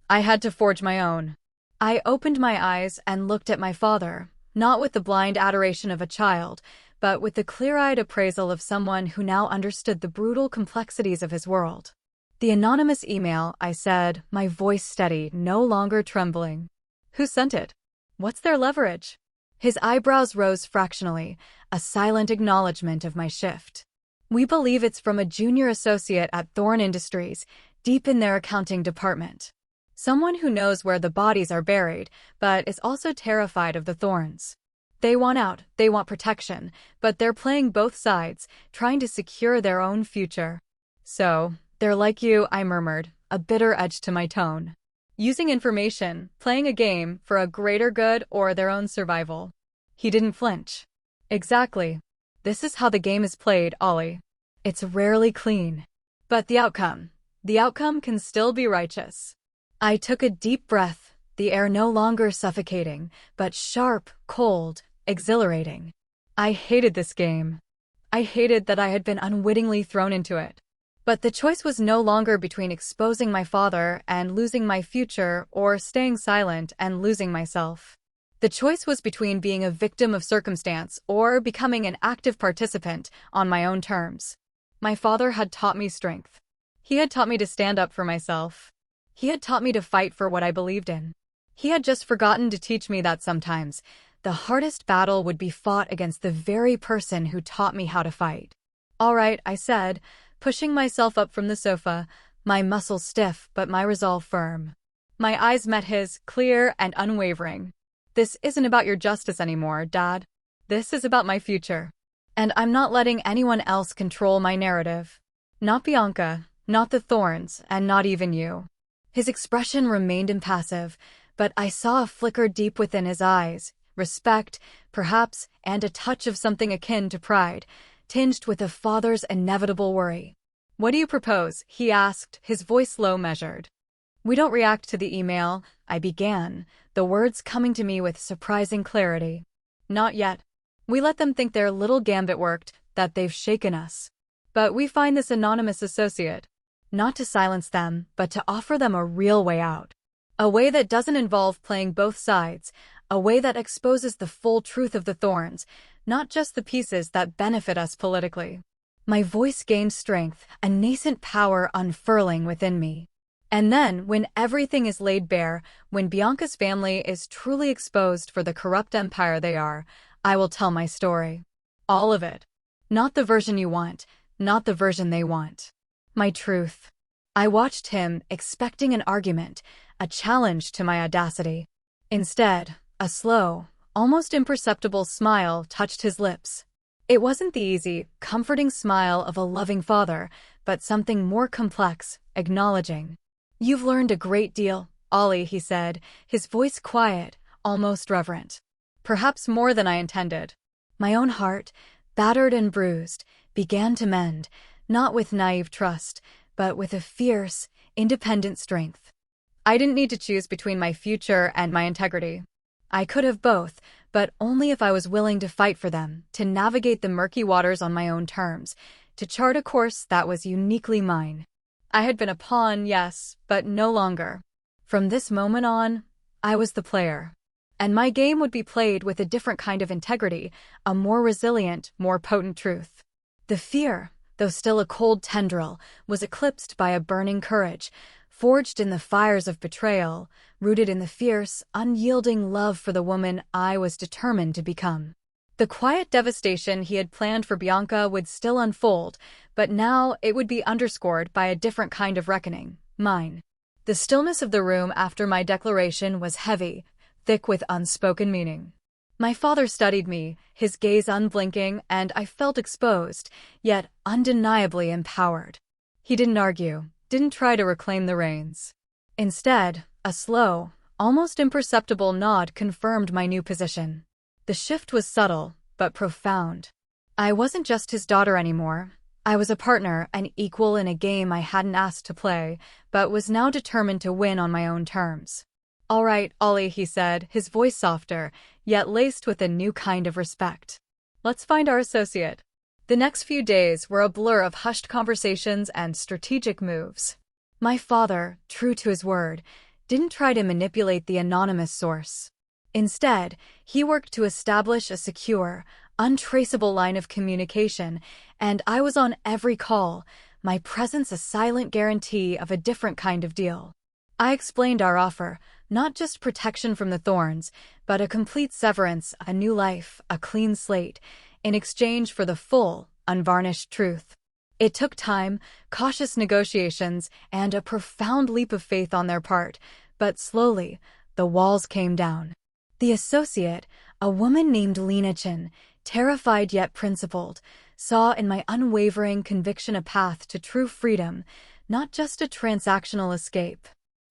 I had to forge my own. I opened my eyes and looked at my father, not with the blind adoration of a child, but with the clear-eyed appraisal of someone who now understood the brutal complexities of his world. The anonymous email, I said, my voice steady, no longer trembling. Who sent it? What's their leverage? His eyebrows rose fractionally, a silent acknowledgement of my shift. We believe it's from a junior associate at Thorn Industries, deep in their accounting department. Someone who knows where the bodies are buried, but is also terrified of the thorns. They want out, they want protection, but they're playing both sides, trying to secure their own future. So, they're like you, I murmured, a bitter edge to my tone. Using information, playing a game for a greater good or their own survival. He didn't flinch. Exactly. This is how the game is played, Ollie. It's rarely clean. But the outcome can still be righteous. I took a deep breath, the air no longer suffocating, but sharp, cold, exhilarating. I hated this game. I hated that I had been unwittingly thrown into it. But the choice was no longer between exposing my father and losing my future or staying silent and losing myself. The choice was between being a victim of circumstance or becoming an active participant on my own terms. My father had taught me strength. He had taught me to stand up for myself. He had taught me to fight for what I believed in. He had just forgotten to teach me that sometimes the hardest battle would be fought against the very person who taught me how to fight. All right, I said, pushing myself up from the sofa, my muscles stiff but my resolve firm. My eyes met his, clear and unwavering. This isn't about your justice anymore, Dad. This is about my future. And I'm not letting anyone else control my narrative. Not Bianca, not the thorns, and not even you. His expression remained impassive, but I saw a flicker deep within his eyes, respect, perhaps, and a touch of something akin to pride, tinged with a father's inevitable worry. What do you propose? He asked, his voice low measured. We don't react to the email, I began, the words coming to me with surprising clarity. Not yet. We let them think their little gambit worked, that they've shaken us. But we find this anonymous associate. Not to silence them, but to offer them a real way out. A way that doesn't involve playing both sides, a way that exposes the full truth of the thorns, not just the pieces that benefit us politically. My voice gained strength, a nascent power unfurling within me. And then, when everything is laid bare, when Bianca's family is truly exposed for the corrupt empire they are, I will tell my story. All of it. Not the version you want, not the version they want. My truth. I watched him, expecting an argument, a challenge to my audacity. Instead, a slow, almost imperceptible smile touched his lips. It wasn't the easy, comforting smile of a loving father, but something more complex, acknowledging. You've learned a great deal, Ollie, he said, his voice quiet, almost reverent. Perhaps more than I intended. My own heart, battered and bruised, began to mend, not with naive trust, but with a fierce, independent strength. I didn't need to choose between my future and my integrity. I could have both, but only if I was willing to fight for them, to navigate the murky waters on my own terms, to chart a course that was uniquely mine. I had been a pawn, yes, but no longer. From this moment on, I was the player. And my game would be played with a different kind of integrity, a more resilient, more potent truth. The fear, though still a cold tendril, was eclipsed by a burning courage, forged in the fires of betrayal, rooted in the fierce, unyielding love for the woman I was determined to become. The quiet devastation he had planned for Bianca would still unfold, but now it would be underscored by a different kind of reckoning, mine. The stillness of the room after my declaration was heavy, thick with unspoken meaning. My father studied me, his gaze unblinking, and I felt exposed, yet undeniably empowered. He didn't argue, didn't try to reclaim the reins. Instead, a slow, almost imperceptible nod confirmed my new position. The shift was subtle, but profound. I wasn't just his daughter anymore. I was a partner, an equal in a game I hadn't asked to play, but was now determined to win on my own terms. "All right, Ollie," he said, his voice softer, yet laced with a new kind of respect. "Let's find our associate." The next few days were a blur of hushed conversations and strategic moves. My father, true to his word, didn't try to manipulate the anonymous source. Instead, he worked to establish a secure, untraceable line of communication, and I was on every call, my presence a silent guarantee of a different kind of deal. I explained our offer, not just protection from the thorns, but a complete severance, a new life, a clean slate, in exchange for the full, unvarnished truth. It took time, cautious negotiations, and a profound leap of faith on their part, but slowly, the walls came down. The associate, a woman named Lena Chin, terrified yet principled, saw in my unwavering conviction a path to true freedom, not just a transactional escape.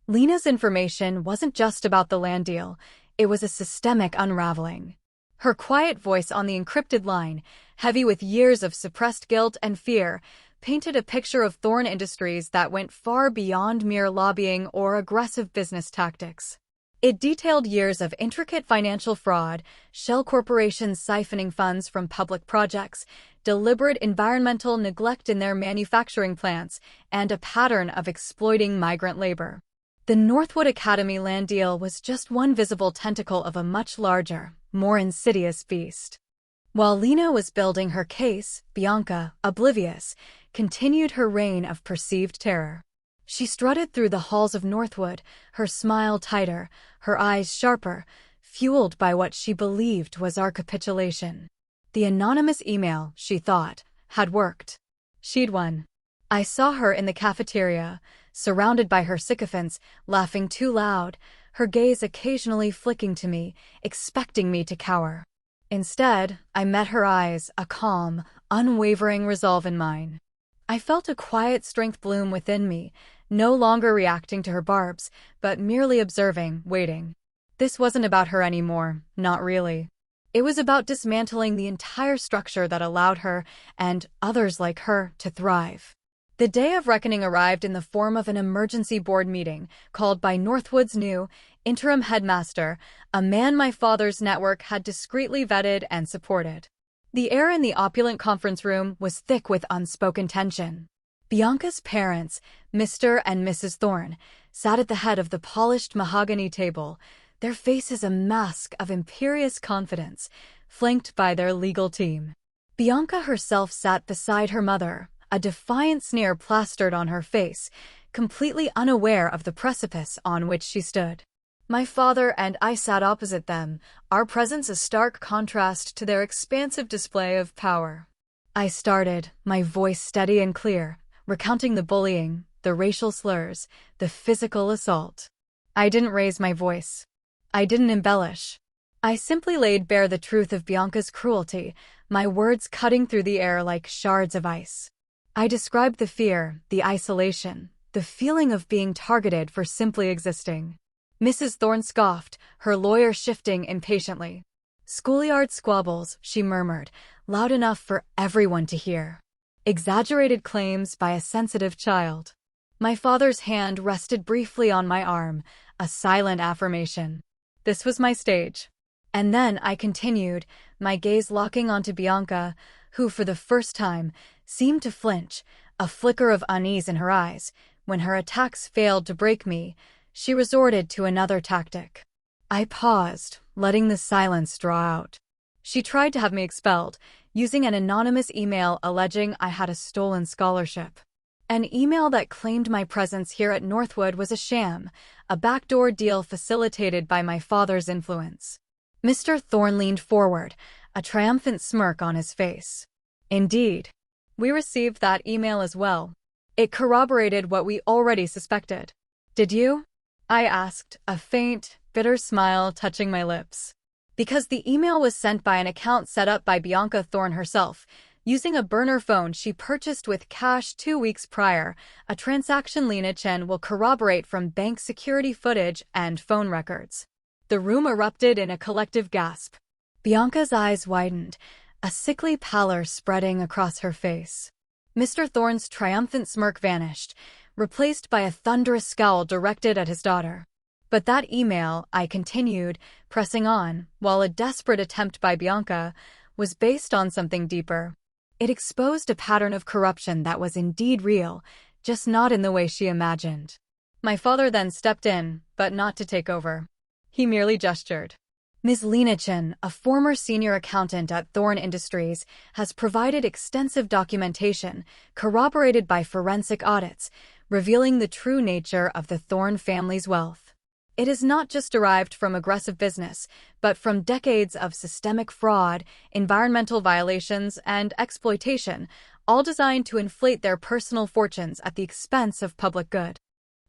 Lena's information wasn't just about the land deal, it was a systemic unraveling. Her quiet voice on the encrypted line, heavy with years of suppressed guilt and fear, painted a picture of Thorn Industries that went far beyond mere lobbying or aggressive business tactics. It detailed years of intricate financial fraud, shell corporations siphoning funds from public projects, deliberate environmental neglect in their manufacturing plants, and a pattern of exploiting migrant labor. The Northwood Academy land deal was just one visible tentacle of a much larger, more insidious beast. While Lena was building her case, Bianca, oblivious, continued her reign of perceived terror. She strutted through the halls of Northwood, her smile tighter, her eyes sharper, fueled by what she believed was our capitulation. The anonymous email, she thought, had worked. She'd won. I saw her in the cafeteria, surrounded by her sycophants, laughing too loud, her gaze occasionally flicking to me, expecting me to cower. Instead, I met her eyes, a calm, unwavering resolve in mine. I felt a quiet strength bloom within me, no longer reacting to her barbs, but merely observing, waiting. This wasn't about her anymore, not really. It was about dismantling the entire structure that allowed her, and others like her, to thrive. The day of reckoning arrived in the form of an emergency board meeting, called by Northwood's new, interim headmaster, a man my father's network had discreetly vetted and supported. The air in the opulent conference room was thick with unspoken tension. Bianca's parents, Mr. and Mrs. Thorne, sat at the head of the polished mahogany table, their faces a mask of imperious confidence, flanked by their legal team. Bianca herself sat beside her mother, a defiant sneer plastered on her face, completely unaware of the precipice on which she stood. My father and I sat opposite them, our presence a stark contrast to their expansive display of power. I started, my voice steady and clear, recounting the bullying, the racial slurs, the physical assault. I didn't raise my voice. I didn't embellish. I simply laid bare the truth of Bianca's cruelty, my words cutting through the air like shards of ice. I described the fear, the isolation, the feeling of being targeted for simply existing. Mrs. Thorne scoffed, her lawyer shifting impatiently. "Schoolyard squabbles," she murmured, loud enough for everyone to hear. "Exaggerated claims by a sensitive child." My father's hand rested briefly on my arm, a silent affirmation. This was my stage. And then I continued, my gaze locking onto Bianca, who for the first time seemed to flinch, a flicker of unease in her eyes. When her attacks failed to break me, she resorted to another tactic. I paused, letting the silence draw out. She tried to have me expelled, using an anonymous email alleging I had a stolen scholarship. An email that claimed my presence here at Northwood was a sham, a backdoor deal facilitated by my father's influence. Mr. Thorne leaned forward, a triumphant smirk on his face. "Indeed. We received that email as well. It corroborated what we already suspected. Did you? I asked, a faint, bitter smile touching my lips. Because the email was sent by an account set up by Bianca Thorne herself, using a burner phone she purchased with cash 2 weeks prior, a transaction Lena Chen will corroborate from bank security footage and phone records. The room erupted in a collective gasp. Bianca's eyes widened, a sickly pallor spreading across her face. Mr. Thorne's triumphant smirk vanished, replaced by a thunderous scowl directed at his daughter. But that email, I continued, pressing on, while a desperate attempt by Bianca, was based on something deeper. It exposed a pattern of corruption that was indeed real, just not in the way she imagined. My father then stepped in, but not to take over. He merely gestured. Ms. Lena Chen, a former senior accountant at Thorne Industries, has provided extensive documentation, corroborated by forensic audits, revealing the true nature of the Thorne family's wealth. It is not just derived from aggressive business, but from decades of systemic fraud, environmental violations, and exploitation, all designed to inflate their personal fortunes at the expense of public good.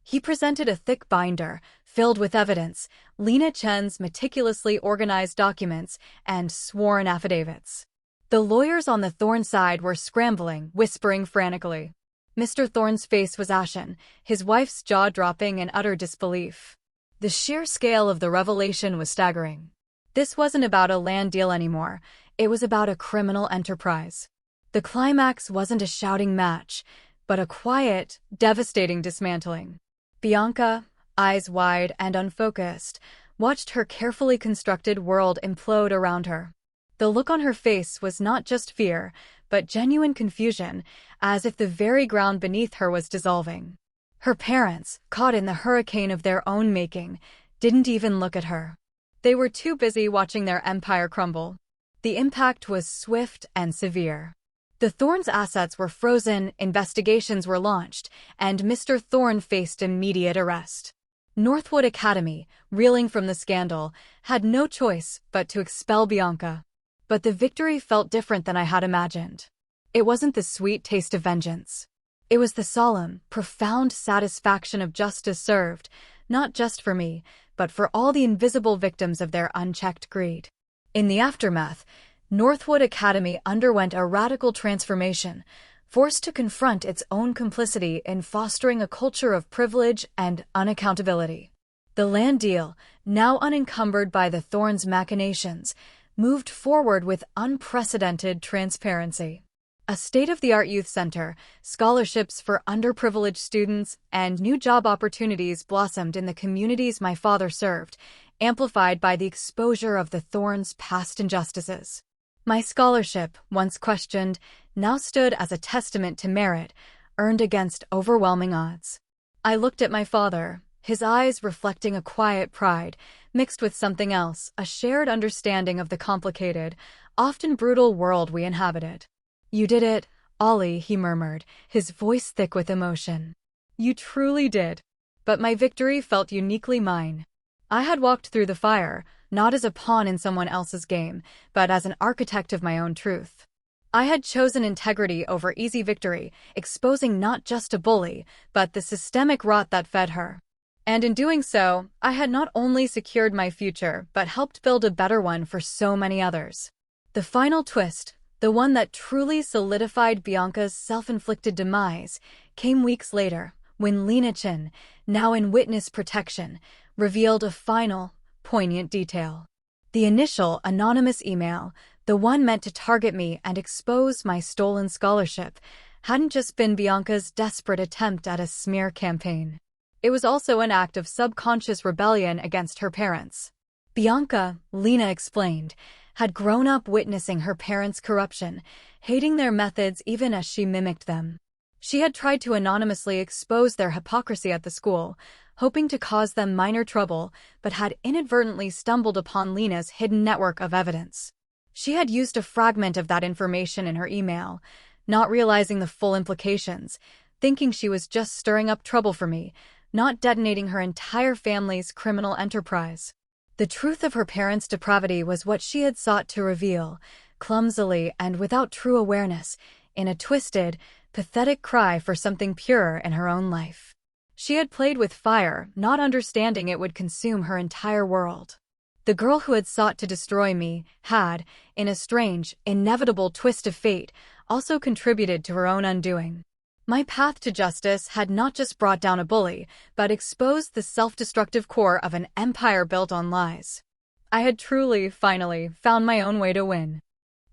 He presented a thick binder, filled with evidence, Lena Chen's meticulously organized documents, and sworn affidavits. The lawyers on the Thorne side were scrambling, whispering frantically. Mr. Thorne's face was ashen, his wife's jaw dropping in utter disbelief. The sheer scale of the revelation was staggering. This wasn't about a land deal anymore, it was about a criminal enterprise. The climax wasn't a shouting match, but a quiet, devastating dismantling. Bianca, eyes wide and unfocused, watched her carefully constructed world implode around her. The look on her face was not just fear, but genuine confusion, as if the very ground beneath her was dissolving. Her parents, caught in the hurricane of their own making, didn't even look at her. They were too busy watching their empire crumble. The impact was swift and severe. The Thorne's assets were frozen, investigations were launched, and Mr. Thorne faced immediate arrest. Northwood Academy, reeling from the scandal, had no choice but to expel Bianca. But the victory felt different than I had imagined. It wasn't the sweet taste of vengeance. It was the solemn, profound satisfaction of justice served, not just for me, but for all the invisible victims of their unchecked greed. In the aftermath, Northwood Academy underwent a radical transformation, forced to confront its own complicity in fostering a culture of privilege and unaccountability. The land deal, now unencumbered by the Thorne's machinations, moved forward with unprecedented transparency. A state-of-the-art youth center, scholarships for underprivileged students, and new job opportunities blossomed in the communities my father served, amplified by the exposure of the Thorne's past injustices. My scholarship, once questioned, now stood as a testament to merit, earned against overwhelming odds. I looked at my father, his eyes reflecting a quiet pride, mixed with something else, a shared understanding of the complicated, often brutal world we inhabited. "You did it, Ollie," he murmured, his voice thick with emotion. "You truly did." But my victory felt uniquely mine. I had walked through the fire, not as a pawn in someone else's game, but as an architect of my own truth. I had chosen integrity over easy victory, exposing not just a bully, but the systemic rot that fed her. And in doing so, I had not only secured my future, but helped build a better one for so many others. The final twist, the one that truly solidified Bianca's self-inflicted demise, came weeks later, when Lena Chen, now in witness protection, revealed a final, poignant detail. The initial anonymous email, the one meant to target me and expose my stolen scholarship, hadn't just been Bianca's desperate attempt at a smear campaign. It was also an act of subconscious rebellion against her parents. Bianca, Lena explained, had grown up witnessing her parents' corruption, hating their methods even as she mimicked them. She had tried to anonymously expose their hypocrisy at the school, hoping to cause them minor trouble, but had inadvertently stumbled upon Lena's hidden network of evidence. She had used a fragment of that information in her email, not realizing the full implications, thinking she was just stirring up trouble for me, not detonating her entire family's criminal enterprise. The truth of her parents' depravity was what she had sought to reveal, clumsily and without true awareness, in a twisted, pathetic cry for something purer in her own life. She had played with fire, not understanding it would consume her entire world. The girl who had sought to destroy me had, in a strange, inevitable twist of fate, also contributed to her own undoing. My path to justice had not just brought down a bully, but exposed the self-destructive core of an empire built on lies. I had truly, finally, found my own way to win.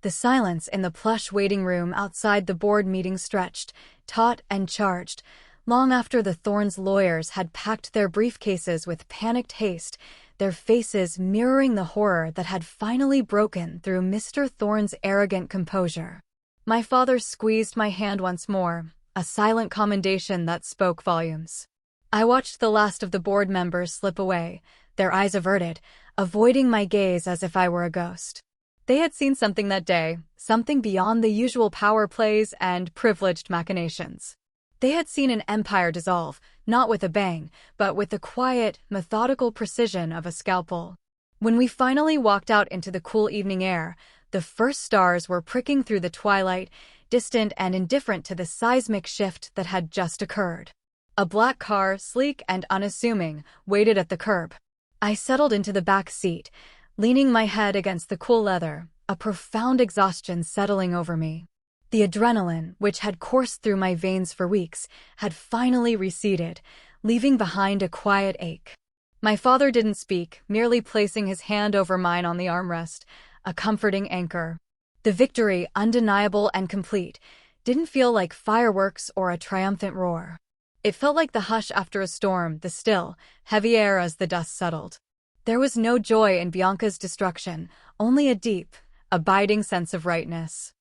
The silence in the plush waiting room outside the board meeting stretched, taut and charged, long after the Thorns' lawyers had packed their briefcases with panicked haste, their faces mirroring the horror that had finally broken through Mr. Thorn's arrogant composure. My father squeezed my hand once more, a silent commendation that spoke volumes. I watched the last of the board members slip away, their eyes averted, avoiding my gaze as if I were a ghost. They had seen something that day, something beyond the usual power plays and privileged machinations. They had seen an empire dissolve, not with a bang, but with the quiet, methodical precision of a scalpel. When we finally walked out into the cool evening air, the first stars were pricking through the twilight, distant and indifferent to the seismic shift that had just occurred. A black car, sleek and unassuming, waited at the curb. I settled into the back seat, leaning my head against the cool leather, a profound exhaustion settling over me. The adrenaline, which had coursed through my veins for weeks, had finally receded, leaving behind a quiet ache. My father didn't speak, merely placing his hand over mine on the armrest, a comforting anchor. The victory, undeniable and complete, didn't feel like fireworks or a triumphant roar. It felt like the hush after a storm, the still, heavy air as the dust settled. There was no joy in Bianca's destruction, only a deep, abiding sense of rightness.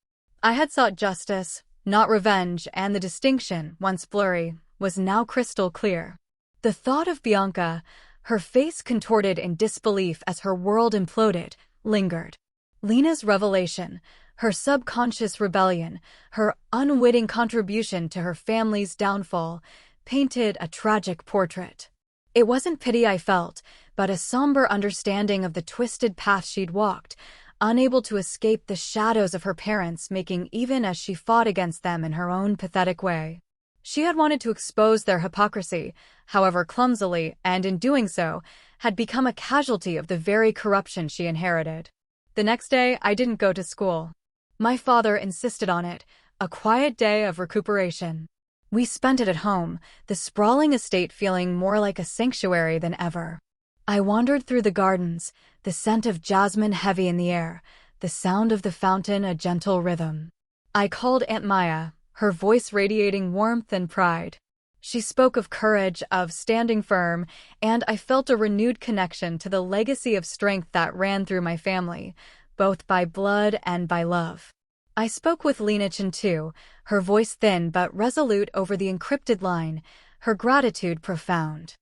I had sought justice, not revenge, and the distinction, once blurry, was now crystal clear. The thought of Bianca, her face contorted in disbelief as her world imploded, lingered. Lena's revelation, her subconscious rebellion, her unwitting contribution to her family's downfall, painted a tragic portrait. It wasn't pity I felt, but a somber understanding of the twisted path she'd walked, unable to escape the shadows of her parents making even as she fought against them in her own pathetic way. She had wanted to expose their hypocrisy, however clumsily, and in doing so, had become a casualty of the very corruption she inherited. The next day, I didn't go to school. My father insisted on it, a quiet day of recuperation. We spent it at home, the sprawling estate feeling more like a sanctuary than ever. I wandered through the gardens, the scent of jasmine heavy in the air, the sound of the fountain a gentle rhythm. I called Aunt Maya, her voice radiating warmth and pride. She spoke of courage, of standing firm, and I felt a renewed connection to the legacy of strength that ran through my family, both by blood and by love. I spoke with Lena too, her voice thin but resolute over the encrypted line, her gratitude profound.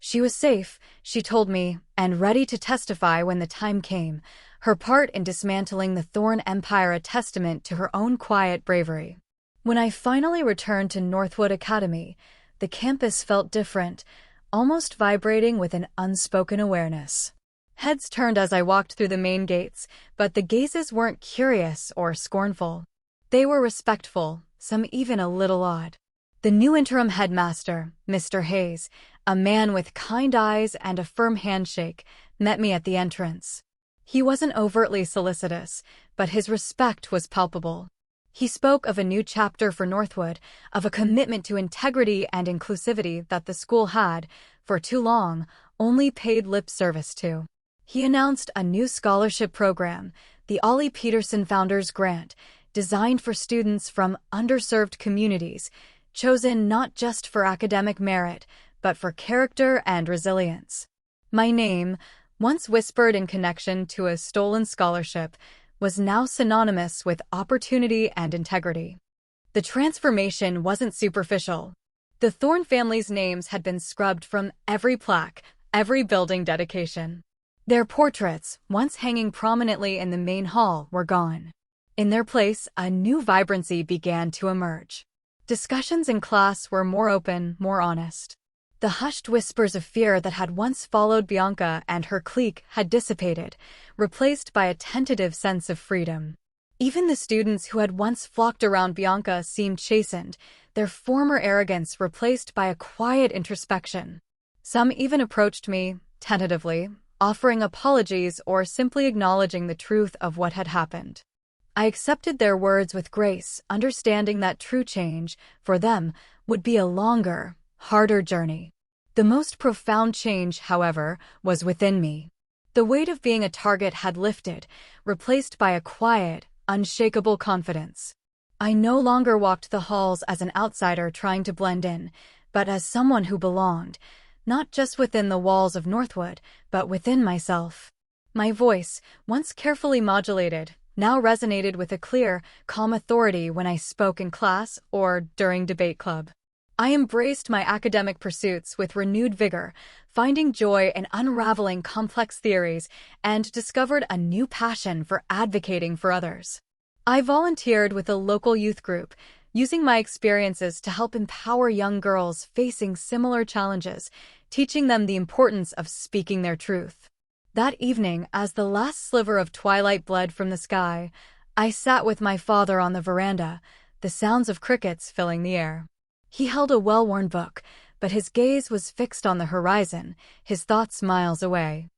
She was safe, she told me, and ready to testify when the time came, her part in dismantling the Thorn Empire a testament to her own quiet bravery. When I finally returned to Northwood Academy, the campus felt different, almost vibrating with an unspoken awareness. Heads turned as I walked through the main gates, but the gazes weren't curious or scornful. They were respectful, some even a little odd. The new interim headmaster, Mr. Hayes, a man with kind eyes and a firm handshake, met me at the entrance. He wasn't overtly solicitous, but his respect was palpable. He spoke of a new chapter for Northwood, of a commitment to integrity and inclusivity that the school had, for too long, only paid lip service to. He announced a new scholarship program, the Ollie Peterson Founders Grant, designed for students from underserved communities, chosen not just for academic merit, but for character and resilience. My name, once whispered in connection to a stolen scholarship, was now synonymous with opportunity and integrity. The transformation wasn't superficial. The Thorn family's names had been scrubbed from every plaque, every building dedication. Their portraits, once hanging prominently in the main hall, were gone. In their place, a new vibrancy began to emerge. Discussions in class were more open, more honest. The hushed whispers of fear that had once followed Bianca and her clique had dissipated, replaced by a tentative sense of freedom. Even the students who had once flocked around Bianca seemed chastened, their former arrogance replaced by a quiet introspection. Some even approached me, tentatively, offering apologies or simply acknowledging the truth of what had happened. I accepted their words with grace, understanding that true change, for them, would be a longer, harder journey. The most profound change, however, was within me. The weight of being a target had lifted, replaced by a quiet, unshakable confidence. I no longer walked the halls as an outsider trying to blend in, but as someone who belonged, not just within the walls of Northwood, but within myself. My voice, once carefully modulated, now resonated with a clear, calm authority when I spoke in class or during debate club. I embraced my academic pursuits with renewed vigor, finding joy in unraveling complex theories, and discovered a new passion for advocating for others. I volunteered with a local youth group, using my experiences to help empower young girls facing similar challenges, teaching them the importance of speaking their truth. That evening, as the last sliver of twilight bled from the sky, I sat with my father on the veranda, the sounds of crickets filling the air. He held a well-worn book, but his gaze was fixed on the horizon, his thoughts miles away.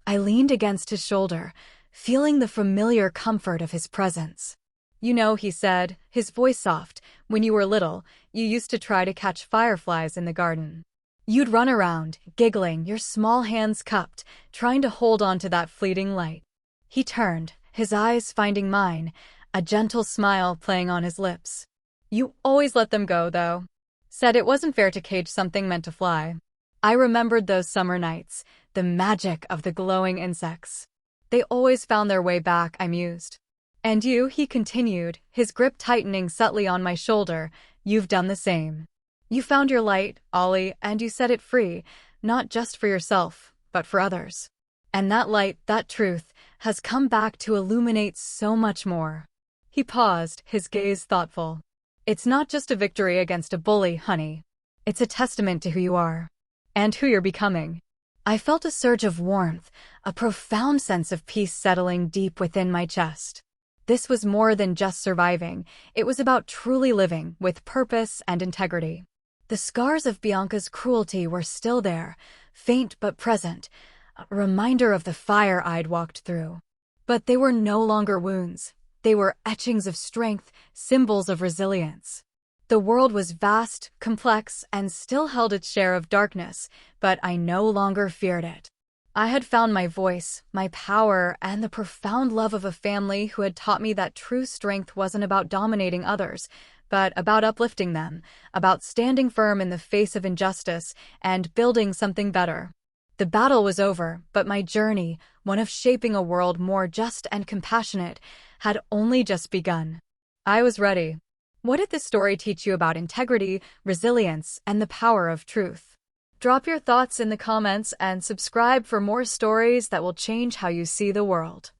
I leaned against his shoulder, feeling the familiar comfort of his presence. "You know," he said, his voice soft, "when you were little, you used to try to catch fireflies in the garden. You'd run around, giggling, your small hands cupped, trying to hold on to that fleeting light." He turned, his eyes finding mine, a gentle smile playing on his lips. "You always let them go, though." Said it wasn't fair to cage something meant to fly. I remembered those summer nights, the magic of the glowing insects. "They always found their way back," I mused. "And you," he continued, his grip tightening subtly on my shoulder, "you've done the same. You found your light, Ollie, and you set it free, not just for yourself, but for others. And that light, that truth, has come back to illuminate so much more." He paused, his gaze thoughtful. "It's not just a victory against a bully, honey. It's a testament to who you are. And who you're becoming." I felt a surge of warmth, a profound sense of peace settling deep within my chest. This was more than just surviving, it was about truly living, with purpose and integrity. The scars of Bianca's cruelty were still there, faint but present, a reminder of the fire I'd walked through. But they were no longer wounds. They were etchings of strength, symbols of resilience. The world was vast, complex, and still held its share of darkness, but I no longer feared it. I had found my voice, my power, and the profound love of a family who had taught me that true strength wasn't about dominating others, but about uplifting them, about standing firm in the face of injustice and building something better. The battle was over, but my journey, one of shaping a world more just and compassionate, had only just begun. I was ready. What did this story teach you about integrity, resilience, and the power of truth? Drop your thoughts in the comments and subscribe for more stories that will change how you see the world.